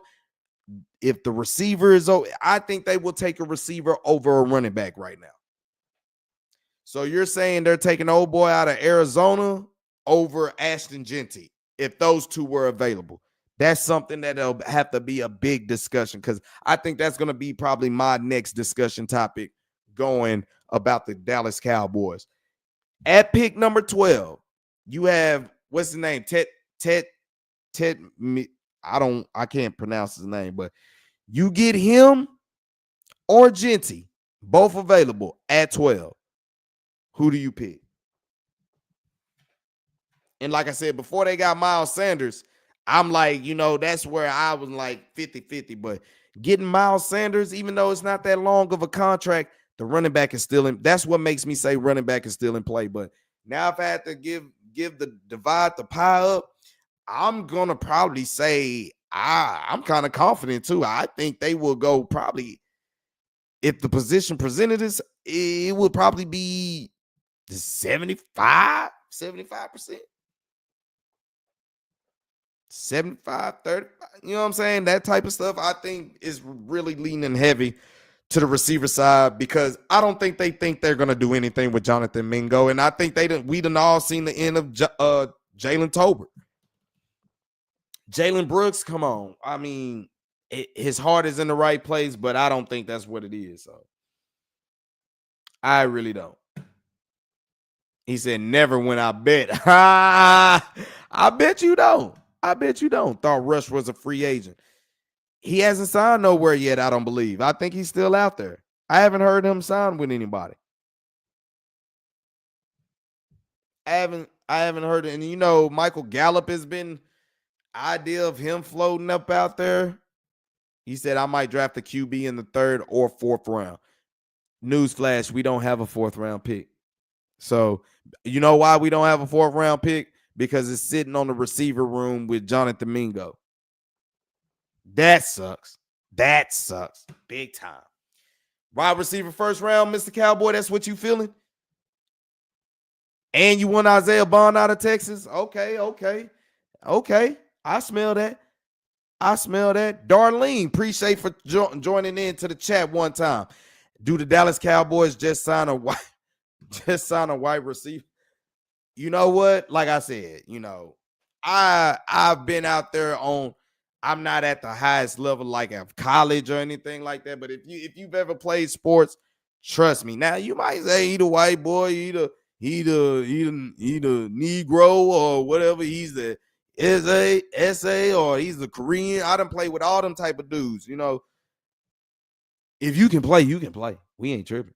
B: If the receiver is over, I think they will take a receiver over a running back right now. So you're saying they're taking old boy out of Arizona over Ashton Genty if those two were available. That's something that'll have to be a big discussion because I think that's going to be probably my next discussion topic going about the Dallas Cowboys. At pick number 12, you have, what's his name? I can't pronounce his name, but you get him or Genty, both available at 12. Who do you pick? And like I said, before they got Miles Sanders, I'm like, that's where I was like 50-50. But Getting Miles Sanders, even though it's not that long of a contract, the running back is still in. That's what makes me say running back is still in play. But now if I had to give the divide the pie up, I'm gonna probably say I'm kind of confident too. I think they will go probably if the position presented is, it would probably be 75%. 75, 30, you know what I'm saying? That type of stuff, I think, is really leaning heavy to the receiver side because I don't think they think they're going to do anything with Jonathan Mingo. And I think we done all seen the end of Jalen Tolbert. Jalen Brooks, come on. I mean, his heart is in the right place, but I don't think that's what it is. So I really don't. He said, never when I bet. I bet you don't. I bet you don't. Thought Rush was a free agent. He hasn't signed nowhere yet, I don't believe. I think he's still out there. I haven't heard him sign with anybody. I haven't heard it. And you know, Michael Gallup has been idea of him floating up out there. He said, I might draft a QB in the 3rd or 4th round. Newsflash, we don't have a 4th round pick. So, you know why we don't have a 4th round pick? Because it's sitting on the receiver room with Jonathan Mingo. That sucks. That sucks. Big time. Wide receiver 1st round, Mr. Cowboy, that's what you feeling? And you want Isaiah Bond out of Texas? Okay. I smell that. Darlene, appreciate for joining in to the chat one time. Do the Dallas Cowboys just sign a wide receiver? You know what? Like I said, you know, I've been out there on. I'm not at the highest level like of college or anything like that. But if you've ever played sports, trust me. Now you might say he the white boy, he the Negro or whatever. He's the SA or he's the Korean. I done play with all them type of dudes. You know, if you can play, you can play. We ain't tripping.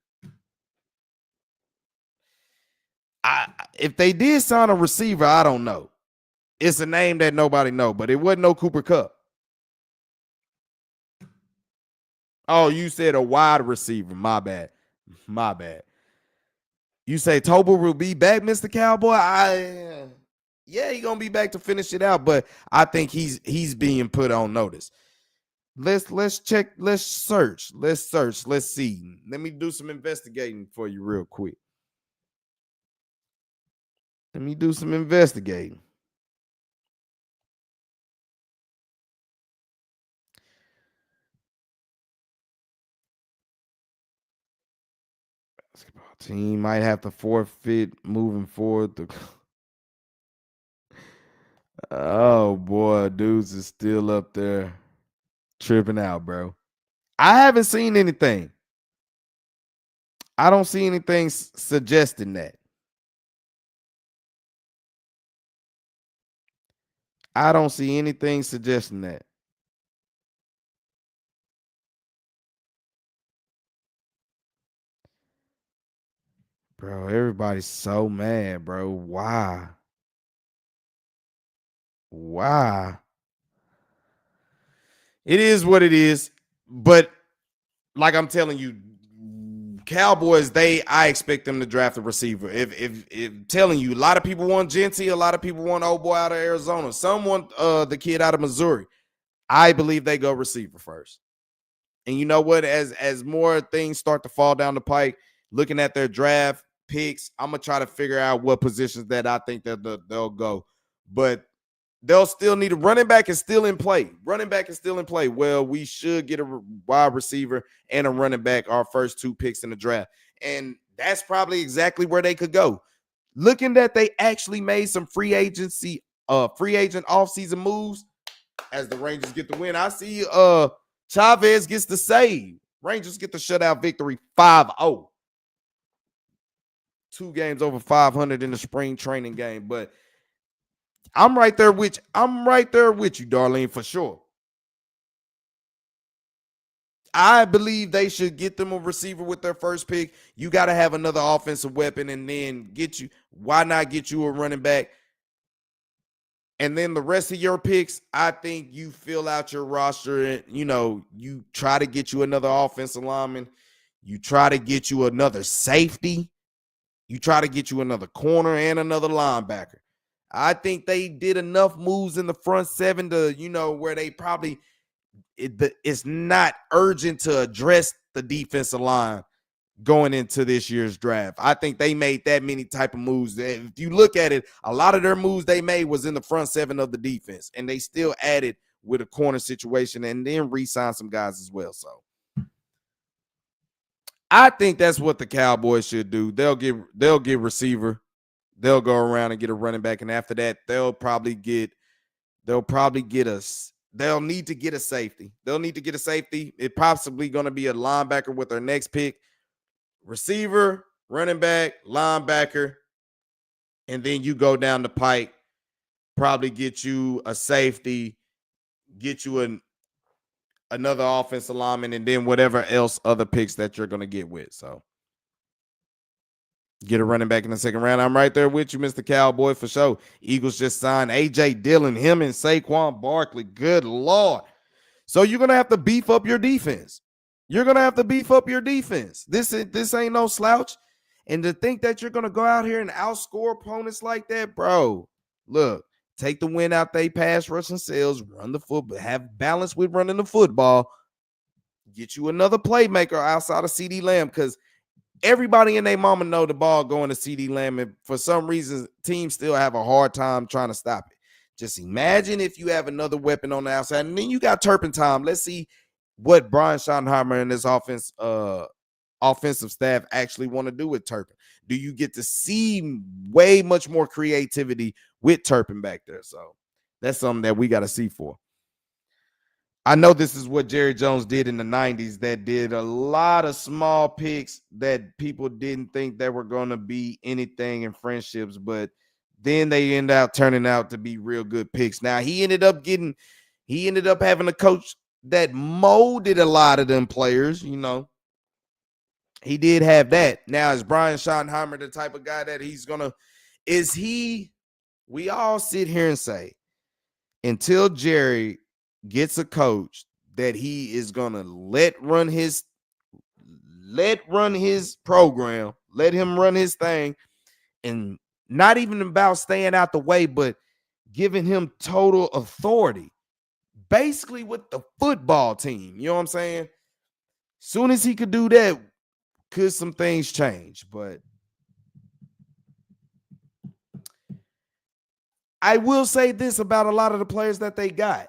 B: If they did sign a receiver, I don't know. It's a name that nobody know, but it wasn't no Cooper Kupp. Oh, you said a wide receiver. My bad. You say Tolbert will be back, Mr. Cowboy? Yeah, he's gonna be back to finish it out, but I think he's being put on notice. Let's check. Let's search. Let's see. Let me do some investigating for you real quick. Let me do some investigating. Basketball team might have to forfeit moving forward. Oh boy, dudes is still up there tripping out, bro. I haven't seen anything. I don't see anything suggesting that. I don't see anything suggesting that. Bro, everybody's so mad, bro. Why? It is what it is. But like I'm telling you, Cowboys, I expect them to draft a receiver. If telling you, a lot of people want Genty, a lot of people want old boy out of Arizona. Some want the kid out of Missouri. I believe they go receiver first. And you know what? As more things start to fall down the pike, looking at their draft picks, I'm gonna try to figure out what positions that I think that they'll go. But they'll still need a running back is still in play. Well, we should get a wide receiver and a running back, our first 2 picks in the draft. And that's probably exactly where they could go. Looking that they actually made some free agent offseason moves as the Rangers get the win. I see Chavez gets the save. Rangers get the shutout victory 5-0. 2 games over 500 in the spring training game, but I'm right there with you, Darlene, for sure. I believe they should get them a receiver with their first pick. You got to have another offensive weapon and then why not get you a running back? And then the rest of your picks, I think you fill out your roster and, you try to get you another offensive lineman. You try to get you another safety. You try to get you another corner and another linebacker. I think they did enough moves in the front seven to, where they probably it's not urgent to address the defensive line going into this year's draft. I think they made that many type of moves. If you look at it, a lot of their moves they made was in the front seven of the defense, and they still added with a corner situation and then re-signed some guys as well. So I think that's what the Cowboys should do. They'll get receiver. They'll go around and get a running back, and after that, they'll need to get a safety. They'll need to get a safety. It's possibly going to be a linebacker with their next pick. Receiver, running back, linebacker, and then you go down the pike, probably get you a safety, get you another offensive lineman, and then whatever else other picks that you're going to get with. So get a running back in the second round. I'm right there with you, Mr. Cowboy, for sure. Eagles just signed A.J. Dillon, him and Saquon Barkley. Good Lord. So you're going to have to beef up your defense. This ain't no slouch. And to think that you're going to go out here and outscore opponents like that, bro, look, take the win out they pass rushing sales, run the football, have balance with running the football, get you another playmaker outside of CeeDee Lamb, because everybody and their mama know the ball going to CeeDee Lamb, and for some reason, teams still have a hard time trying to stop it. Just imagine if you have another weapon on the outside, and then you got Turpentine. Let's see what Brian Schottenheimer and his offensive staff actually want to do with Turpin. Do you get to see way much more creativity with Turpin back there? So that's something that we got to see for. I know this is what Jerry Jones did in the 90s, that did a lot of small picks that people didn't think that were going to be anything in friendships, but then they end up turning out to be real good picks. Now, he ended up having a coach that molded a lot of them players, He did have that. Now, is Brian Schottenheimer the type of guy that we all sit here and say, until Jerry gets a coach that he is going to let run his program, let him run his thing, and not even about staying out the way, but giving him total authority, basically with the football team. You know what I'm saying? Soon as he could do that, could some things change? But I will say this about a lot of the players that they got.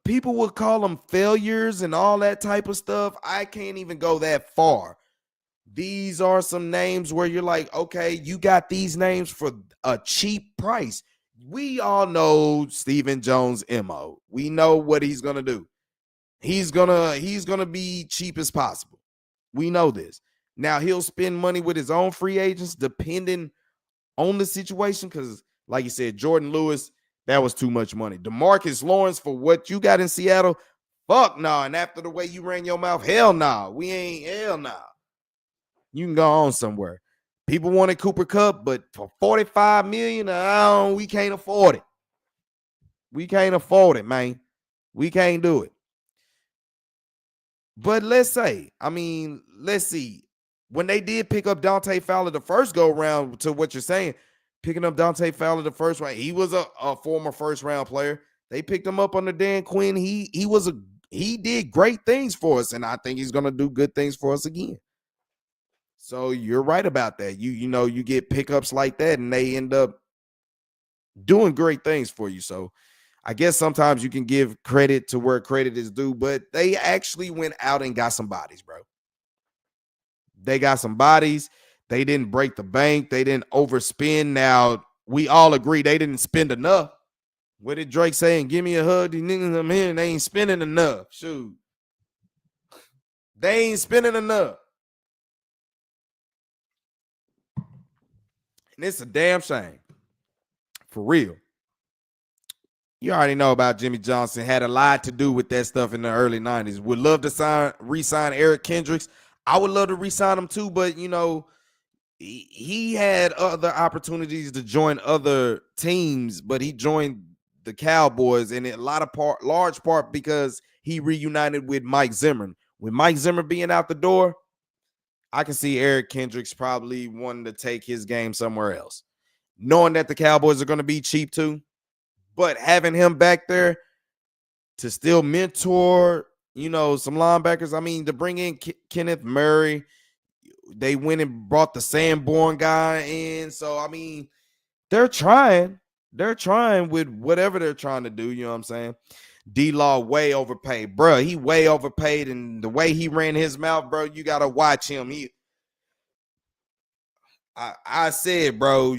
B: People would call them failures and all that type of stuff. I can't even go that far. These are some names where you're like, okay, you got these names for a cheap price. We all know Stephen Jones' MO. We know what he's gonna do. He's gonna be cheap as possible. We know this. Now he'll spend money with his own free agents depending on the situation, because like you said, Jordan Lewis, that was too much money. DeMarcus Lawrence, for what you got in Seattle, fuck no. And after the way you ran your mouth, hell no. Hell no. You can go on somewhere. People wanted Cooper Kupp, but for $45 million, we can't afford it. We can't afford it, man. We can't do it. But let's see. When they did pick up Dante Fowler the first go round, to what you're saying, picking up Dante Fowler the first round, he was a former first round player. They picked him up under Dan Quinn. He did great things for us, and I think he's gonna do good things for us again. So you're right about that. You get pickups like that, and they end up doing great things for you. So I guess sometimes you can give credit to where credit is due, but they actually went out and got some bodies, bro. They got some bodies. They didn't break the bank. They didn't overspend. Now, we all agree they didn't spend enough. What did Drake say? And give me a hug. These niggas I'm here, they ain't spending enough. Shoot. They ain't spending enough. And it's a damn shame. For real. You already know about Jimmy Johnson. Had a lot to do with that stuff in the early 90s. Would love to re-sign Eric Kendricks. I would love to re-sign him too, but, he had other opportunities to join other teams, but he joined the Cowboys, and a large part because he reunited with Mike Zimmer. With Mike Zimmer being out the door, I can see Eric Kendricks probably wanting to take his game somewhere else, knowing that the Cowboys are going to be cheap too. But having him back there to still mentor, some linebackers. I mean, to bring in Kenneth Murray, they went and brought the Sanborn guy in. So, I mean, they're trying. They're trying with whatever they're trying to do. You know what I'm saying? D-Law way overpaid. Bro, he way overpaid. And the way he ran his mouth, bro, you got to watch him. I said, bro,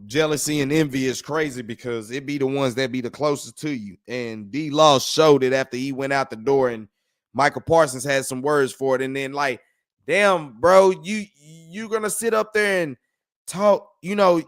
B: jealousy and envy is crazy because it be the ones that be the closest to you. And D-Law showed it after he went out the door, and Michael Parsons had some words for it. And then, like, damn, bro, you're going to sit up there and talk, though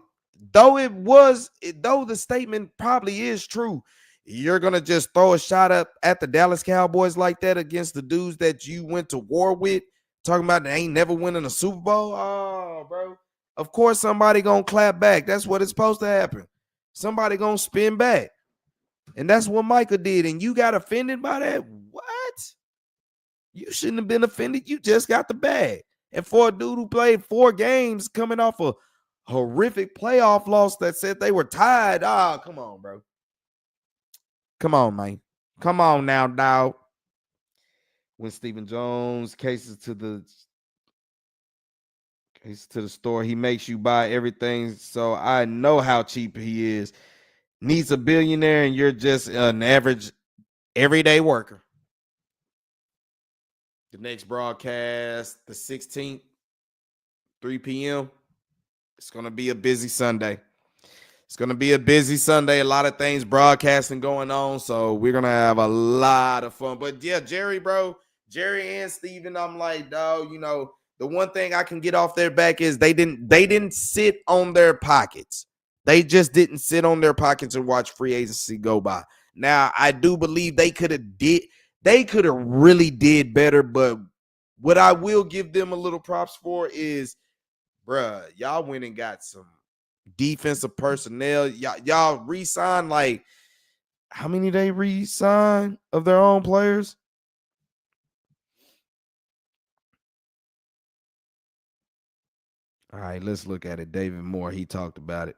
B: the statement probably is true, you're going to just throw a shot up at the Dallas Cowboys like that against the dudes that you went to war with, talking about they ain't never winning a Super Bowl? Oh, bro. Of course, somebody gonna clap back. That's what it's supposed to happen. Somebody gonna spin back. And that's what Micah did. And you got offended by that? What? You shouldn't have been offended. You just got the bag. And for a dude who played 4 games coming off a horrific playoff loss that said they were tied. Come on, bro. Come on, man. Come on now, dog. When Stephen Jones cases to the store, he makes you buy everything. So I know how cheap he is. Needs a billionaire, and you're just an average everyday worker. The next broadcast, the 16th, 3 p.m. It's going to be a busy Sunday. It's going to be a busy Sunday. A lot of things broadcasting going on. So we're going to have a lot of fun. But yeah, Jerry and Steven, I'm like, dog, the one thing I can get off their back is they didn't sit on their pockets. They just didn't sit on their pockets and watch free agency go by. Now, I do believe they could have really did better, but what I will give them a little props for is, bruh, y'all went and got some defensive personnel. Y'all re-signed, like, how many they re-signed of their own players? All right, let's look at it. David Moore, he talked about it.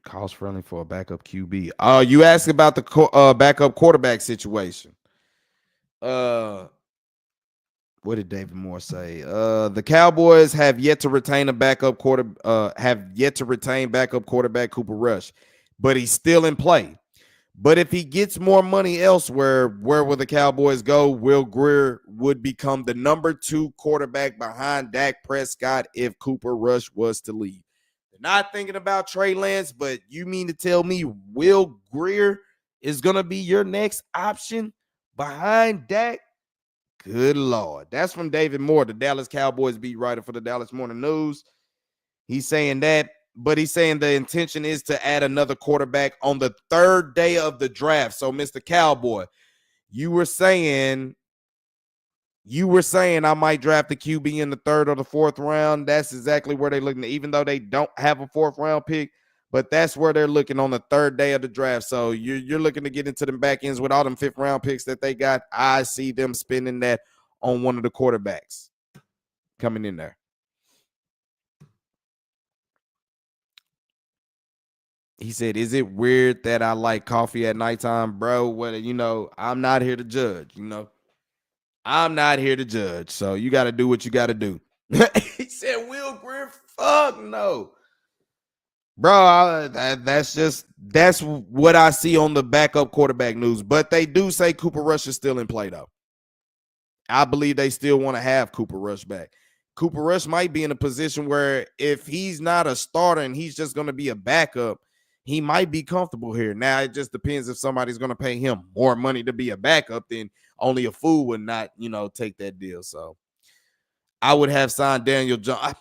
B: Cost friendly for a backup QB. You asked about the backup quarterback situation. What did David Moore say? The Cowboys have yet to retain backup quarterback Cooper Rush, but he's still in play. But if he gets more money elsewhere, where will the Cowboys go? Will Grier would become the number 2 quarterback behind Dak Prescott if Cooper Rush was to leave. They're not thinking about Trey Lance, but you mean to tell me Will Grier is going to be your next option behind Dak? Good Lord. That's from David Moore, the Dallas Cowboys beat writer for the Dallas Morning News. He's saying that, but he's saying the intention is to add another quarterback on the 3rd day of the draft. So, Mr. Cowboy, you were saying I might draft the QB in the 3rd or the 4th round. That's exactly where they're looking, even though they don't have a 4th round pick. But that's where they're looking on the 3rd day of the draft. So you're looking to get into them back ends with all them 5th round picks that they got. I see them spending that on one of the quarterbacks coming in there. He said, is it weird that I like coffee at nighttime, bro? Well, I'm not here to judge, I'm not here to judge. So you got to do what you got to do. He said, Will Grier, fuck no. Bro, that's what I see on the backup quarterback news. But they do say Cooper Rush is still in play, though. I believe they still want to have Cooper Rush back. Cooper Rush might be in a position where if he's not a starter and he's just going to be a backup, he might be comfortable here. Now, it just depends if somebody's going to pay him more money to be a backup, then only a fool would not, take that deal. So I would have signed Daniel Jones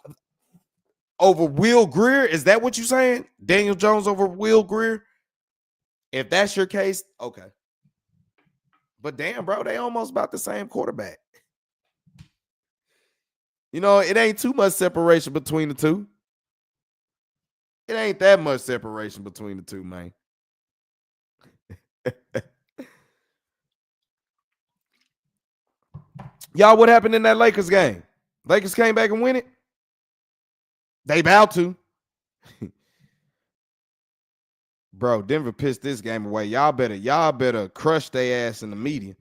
B: over Will Grier. Is that what you're saying? Daniel Jones over Will Grier? If that's your case, okay. But damn, bro, they almost about the same quarterback. You know, it ain't too much separation between the two. It ain't that much separation between the two, man. Y'all, what happened in that Lakers game? Lakers came back and win it? They about to. Bro, Denver pissed this game away. Y'all better crush their ass in the media.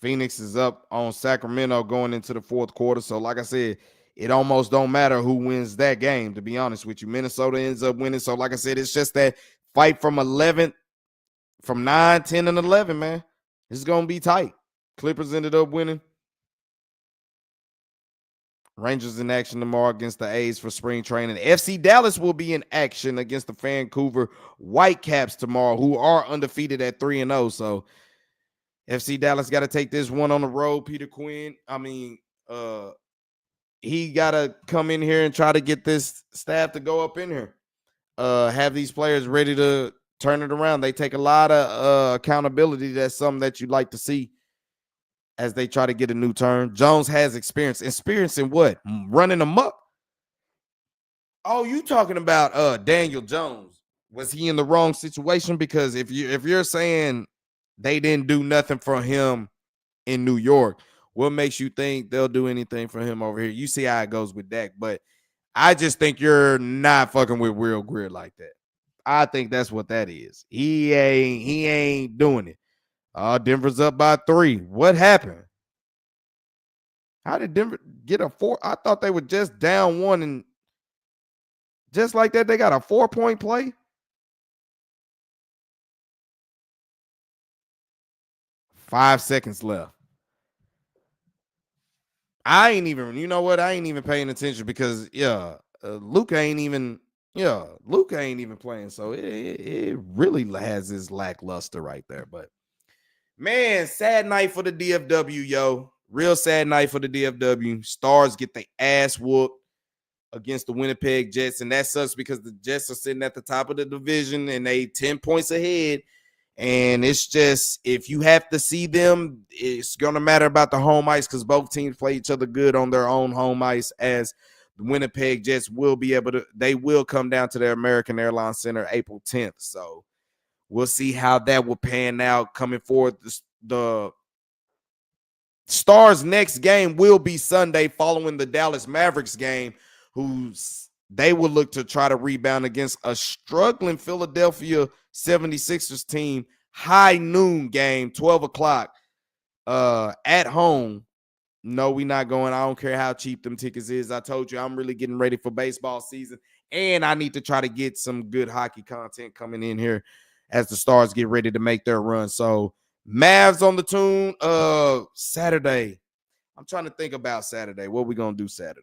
B: Phoenix is up on Sacramento going into the fourth quarter. So, like I said, it almost don't matter who wins that game, to be honest with you. Minnesota ends up winning. So, like I said, it's just that fight from 11, from 9, 10, and 11, man. It's going to be tight. Clippers ended up winning. Rangers in action tomorrow against the A's for spring training. FC Dallas will be in action against the Vancouver Whitecaps tomorrow, who are undefeated at 3-0. So FC Dallas got to take this one on the road. Peter Quinn, he got to come in here and try to get this staff to go up in here. Have these players ready to turn it around. They take a lot of accountability. That's something that you'd like to see as they try to get a new turn. Jones has experience. Experience in what? Running amok? Oh, you talking about Daniel Jones. Was he in the wrong situation? Because if you're saying they didn't do nothing for him in New York, what makes you think they'll do anything for him over here? You see how it goes with Dak, but I just think you're not fucking with Will Greer like that. I think that's what that is. He ain't doing it. Denver's up by 3. What happened? How did Denver get a 4? I thought they were just down 1, and just like that, they got a 4-point play. 5 seconds left. I ain't even, you know what? I ain't even paying attention because, Luka ain't even playing. So it really has this lackluster right there. But, man, sad night for the DFW, yo. Real sad night for the DFW. Stars get their ass whooped against the Winnipeg Jets, and that sucks because the Jets are sitting at the top of the division and they 10 points ahead. And it's just, if you have to see them, it's going to matter about the home ice because both teams play each other good on their own home ice, as the Winnipeg Jets will come down to their American Airlines Center April 10th. So we'll see how that will pan out coming forward. The Stars' next game will be Sunday following the Dallas Mavericks game, they will look to try to rebound against a struggling Philadelphia 76ers team. High noon game, 12 o'clock at home. No, we're not going. I don't care how cheap them tickets is. I told you I'm really getting ready for baseball season, and I need to try to get some good hockey content coming in here as the Stars get ready to make their run. So Mavs on the tune. Saturday. I'm trying to think about Saturday. What we going to do Saturday?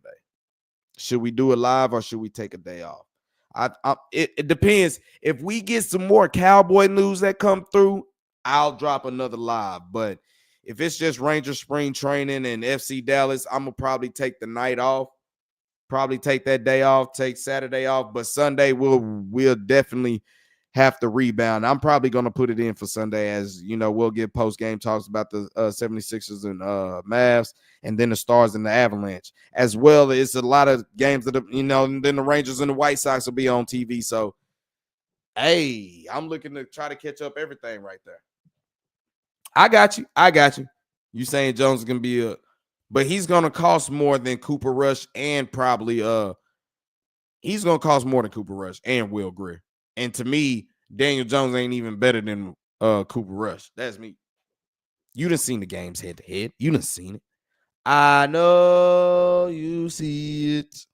B: Should we do it live or should we take a day off? It depends. If we get some more Cowboy news that come through, I'll drop another live. But if it's just Ranger spring training and FC Dallas, I'm going to probably take the night off. Probably take that day off, take Saturday off. But Sunday, we'll definitely have to rebound. I'm probably going to put it in for Sunday, as you know, we'll get post-game talks about the 76ers and Mavs, and then the Stars and the Avalanche. As well, it's a lot of games that, and then the Rangers and the White Sox will be on TV. So, hey, I'm looking to try to catch up everything right there. I got you. You saying Jones is going to be but he's going to cost more than Cooper Rush and probably he's going to cost more than Cooper Rush and Will Greer. And to me, Daniel Jones ain't even better than Cooper Rush. That's me. You done seen the games head to head. You done seen it. I know you see it.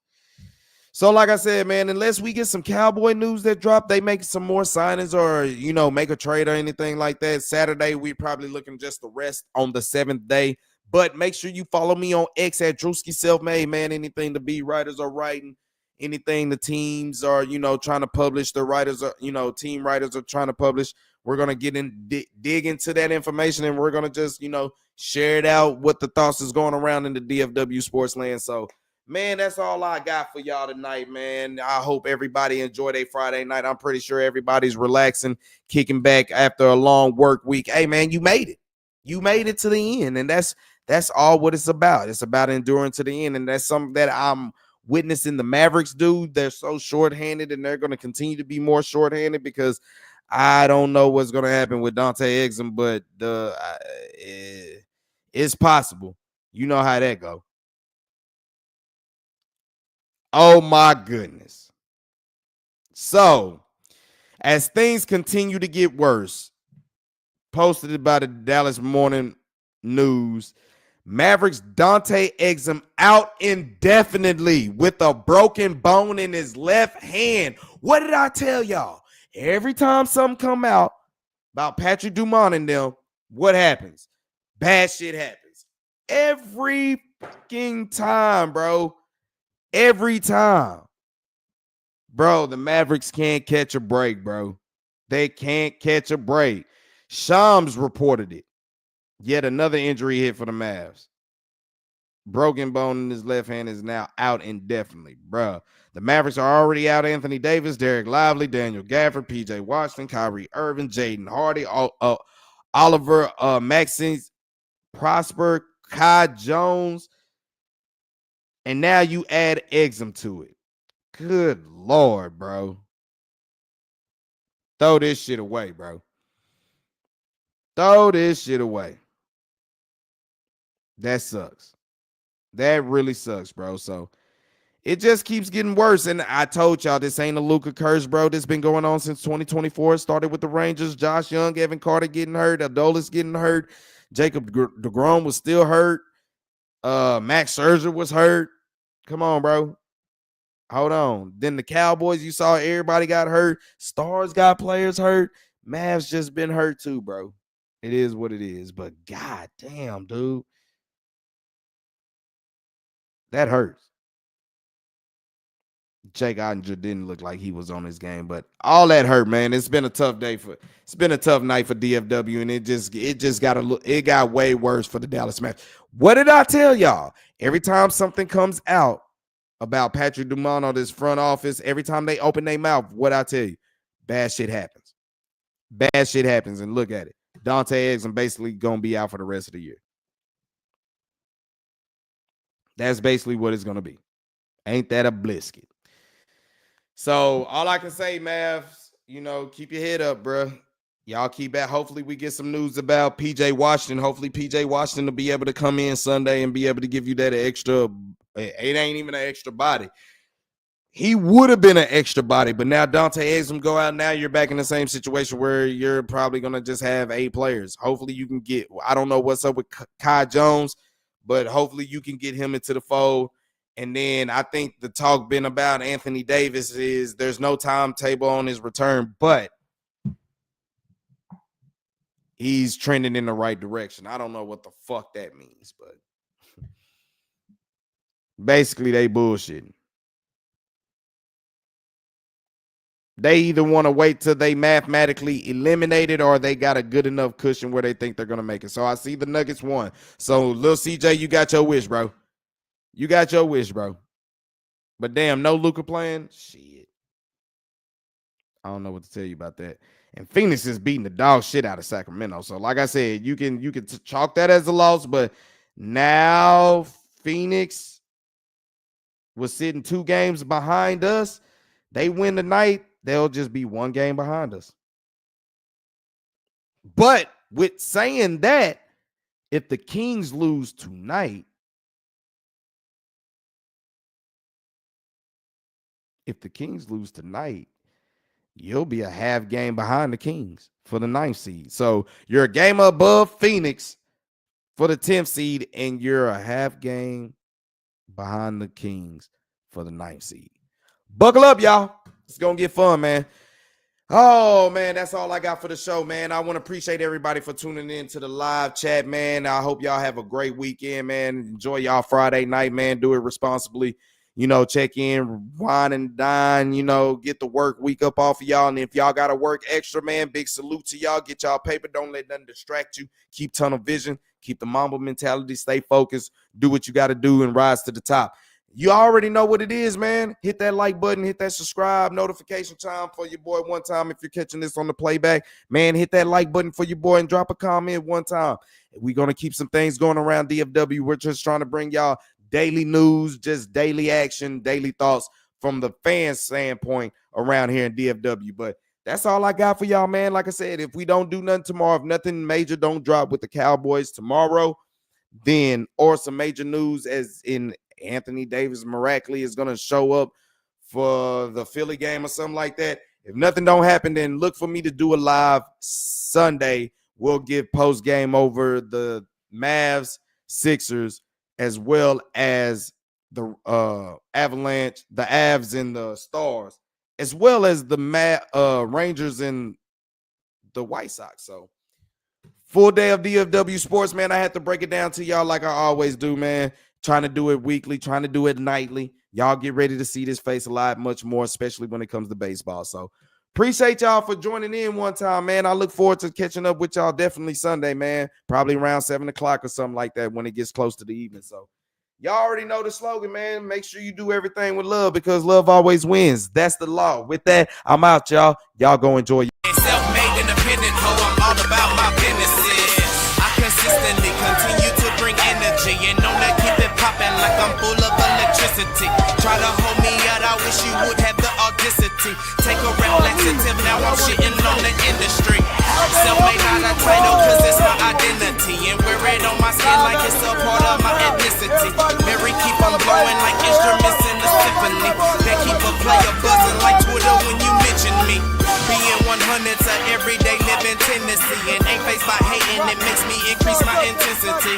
B: So, like I said, man, unless we get some Cowboy news that drop, they make some more signings or, make a trade or anything like that. Saturday, we probably looking just to rest on the 7th day. But make sure you follow me on X at Drewski Selfmade, man. Anything the beat writers are writing, anything the teams are, trying to publish, the writers are, team writers are trying to publish. We're going to get dig into that information, and we're going to just, share it out what the thoughts is going around in the DFW sports land. So, man, that's all I got for y'all tonight, man. I hope everybody enjoyed a Friday night. I'm pretty sure everybody's relaxing, kicking back after a long work week. Hey, man, you made it. You made it to the end, and that's all what it's about. It's about enduring to the end, and that's something that I'm witnessing the Mavericks do. They're so shorthanded, and they're going to continue to be more shorthanded because I don't know what's going to happen with Dante Exum, but it's possible. You know how that go. Oh my goodness. So, as things continue to get worse, posted by the Dallas Morning News, Mavericks Dante Exum out indefinitely with a broken bone in his left hand. What did I tell y'all? Every time something come out about Patrick Dumont and them, what happens? Bad shit happens. Every fucking time, bro. Every time. Bro, the Mavericks can't catch a break, bro. They can't catch a break. Shams reported it. Yet another injury hit for the Mavs. Broken bone in his left hand is now out indefinitely, bro. The Mavericks are already out Anthony Davis, Derek Lively, Daniel Gafford, PJ Washington, Kyrie Irving, Jaden Hardy, Oliver Maxine, Prosper, Kai Jones, and now you add Exum to it. Good Lord, bro. Throw this shit away, bro. Throw this shit away. That sucks. That really sucks, bro. So it just keeps getting worse. And I told y'all this ain't a Luka curse, bro. This been going on since 2024. It started with the Rangers, Josh Young, Evan Carter getting hurt, Adolis getting hurt, Jacob DeGrom was still hurt. Max Scherzer was hurt. Come on, bro. Hold on. Then the Cowboys, you saw everybody got hurt. Stars got players hurt. Mavs just been hurt too, bro. It is what it is. But god damn, dude. That hurts. Jake Ottinger didn't look like he was on his game, but all that hurt, man. It's been a tough night for DFW, and it got way worse for the Dallas Mavericks. What did I tell y'all? Every time something comes out about Patrick Dumont or this front office, every time they open their mouth, what I tell you, bad shit happens. Bad shit happens, and look at it. Dante Exum basically gonna be out for the rest of the year. That's basically what it's gonna be. Ain't that a blisket? So all I can say, Mavs, keep your head up, bro. Y'all keep at. Hopefully we get some news about PJ Washington. Hopefully PJ Washington will be able to come in Sunday and be able to give you that extra. It ain't even an extra body. He would have been an extra body, but now Dante Exum go out. Now you're back in the same situation where you're probably going to just have 8 players. Hopefully you can get, I don't know what's up with Kai Jones, but hopefully you can get him into the fold. And then I think the talk been about Anthony Davis is there's no timetable on his return, but he's trending in the right direction. I don't know what the fuck that means, but basically they bullshitting. They either want to wait till they mathematically eliminate it or they got a good enough cushion where they think they're going to make it. So I see the Nuggets won. So, Lil CJ, you got your wish, bro. You got your wish, bro. But damn, no Luka playing? Shit. I don't know what to tell you about that. And Phoenix is beating the dog shit out of Sacramento. So, like I said, you can chalk that as a loss, but now Phoenix was sitting 2 games behind us. They win tonight, they'll just be 1 game behind us. But with saying that, if the Kings lose tonight, you'll be a half game behind the Kings for the 9th seed. So you're a game above Phoenix for the 10th seed, and you're a half game behind the Kings for the 9th seed. Buckle up, y'all. It's going to get fun, man. Oh, man, that's all I got for the show, man. I want to appreciate everybody for tuning in to the live chat, man. I hope y'all have a great weekend, man. Enjoy y'all Friday night, man. Do it responsibly. Check in, wine and dine, get the work week up off of y'all. And if y'all got to work extra, man, big salute to y'all. Get y'all paper. Don't let nothing distract you. Keep tunnel vision. Keep the Mamba mentality. Stay focused. Do what you got to do and rise to the top. You already know what it is, man. Hit that like button. Hit that subscribe notification time for your boy one time. If you're catching this on the playback, man, hit that like button for your boy and drop a comment one time. We're going to keep some things going around DFW. We're just trying to bring y'all daily news, just daily action, daily thoughts from the fan standpoint around here in DFW. But that's all I got for y'all, man. Like I said, if we don't do nothing tomorrow, if nothing major don't drop with the Cowboys tomorrow, then or some major news as in Anthony Davis miraculously is going to show up for the Philly game or something like that. If nothing don't happen, then look for me to do a live Sunday. We'll give post game over the Mavs, Sixers, as well as the Avalanche, the Avs and the Stars, as well as the Rangers and the White Sox. So full day of DFW sports, man. I had to break it down to y'all like I always do, man. Trying to do it weekly, trying to do it nightly. Y'all get ready to see this face a lot much more, especially when it comes to baseball. So appreciate y'all for joining in one time, man. I look forward to catching up with y'all definitely Sunday, man. Probably around 7 o'clock or something like that when it gets close to the evening. So y'all already know the slogan, man. Make sure you do everything with love because love always wins. That's the law. With that, I'm out, y'all. Y'all go enjoy.
A: Self-made independent hoe, I'm all about my businesses. I consistently continue to bring energy and on that keep it popping like I'm full of electricity. Try to hold me out, I wish you would have the audacity. Take a rap laxative, now I'm shitting on the industry. Self-made not a title cause it's my identity and wear it on my skin like it's a part of my ethnicity. Mary keep on blowing like instruments in the symphony. That keep a player buzzing like Twitter when you mention me. Being 100's a everyday living tendency and ain't faced by hating, it makes me increase my intensity.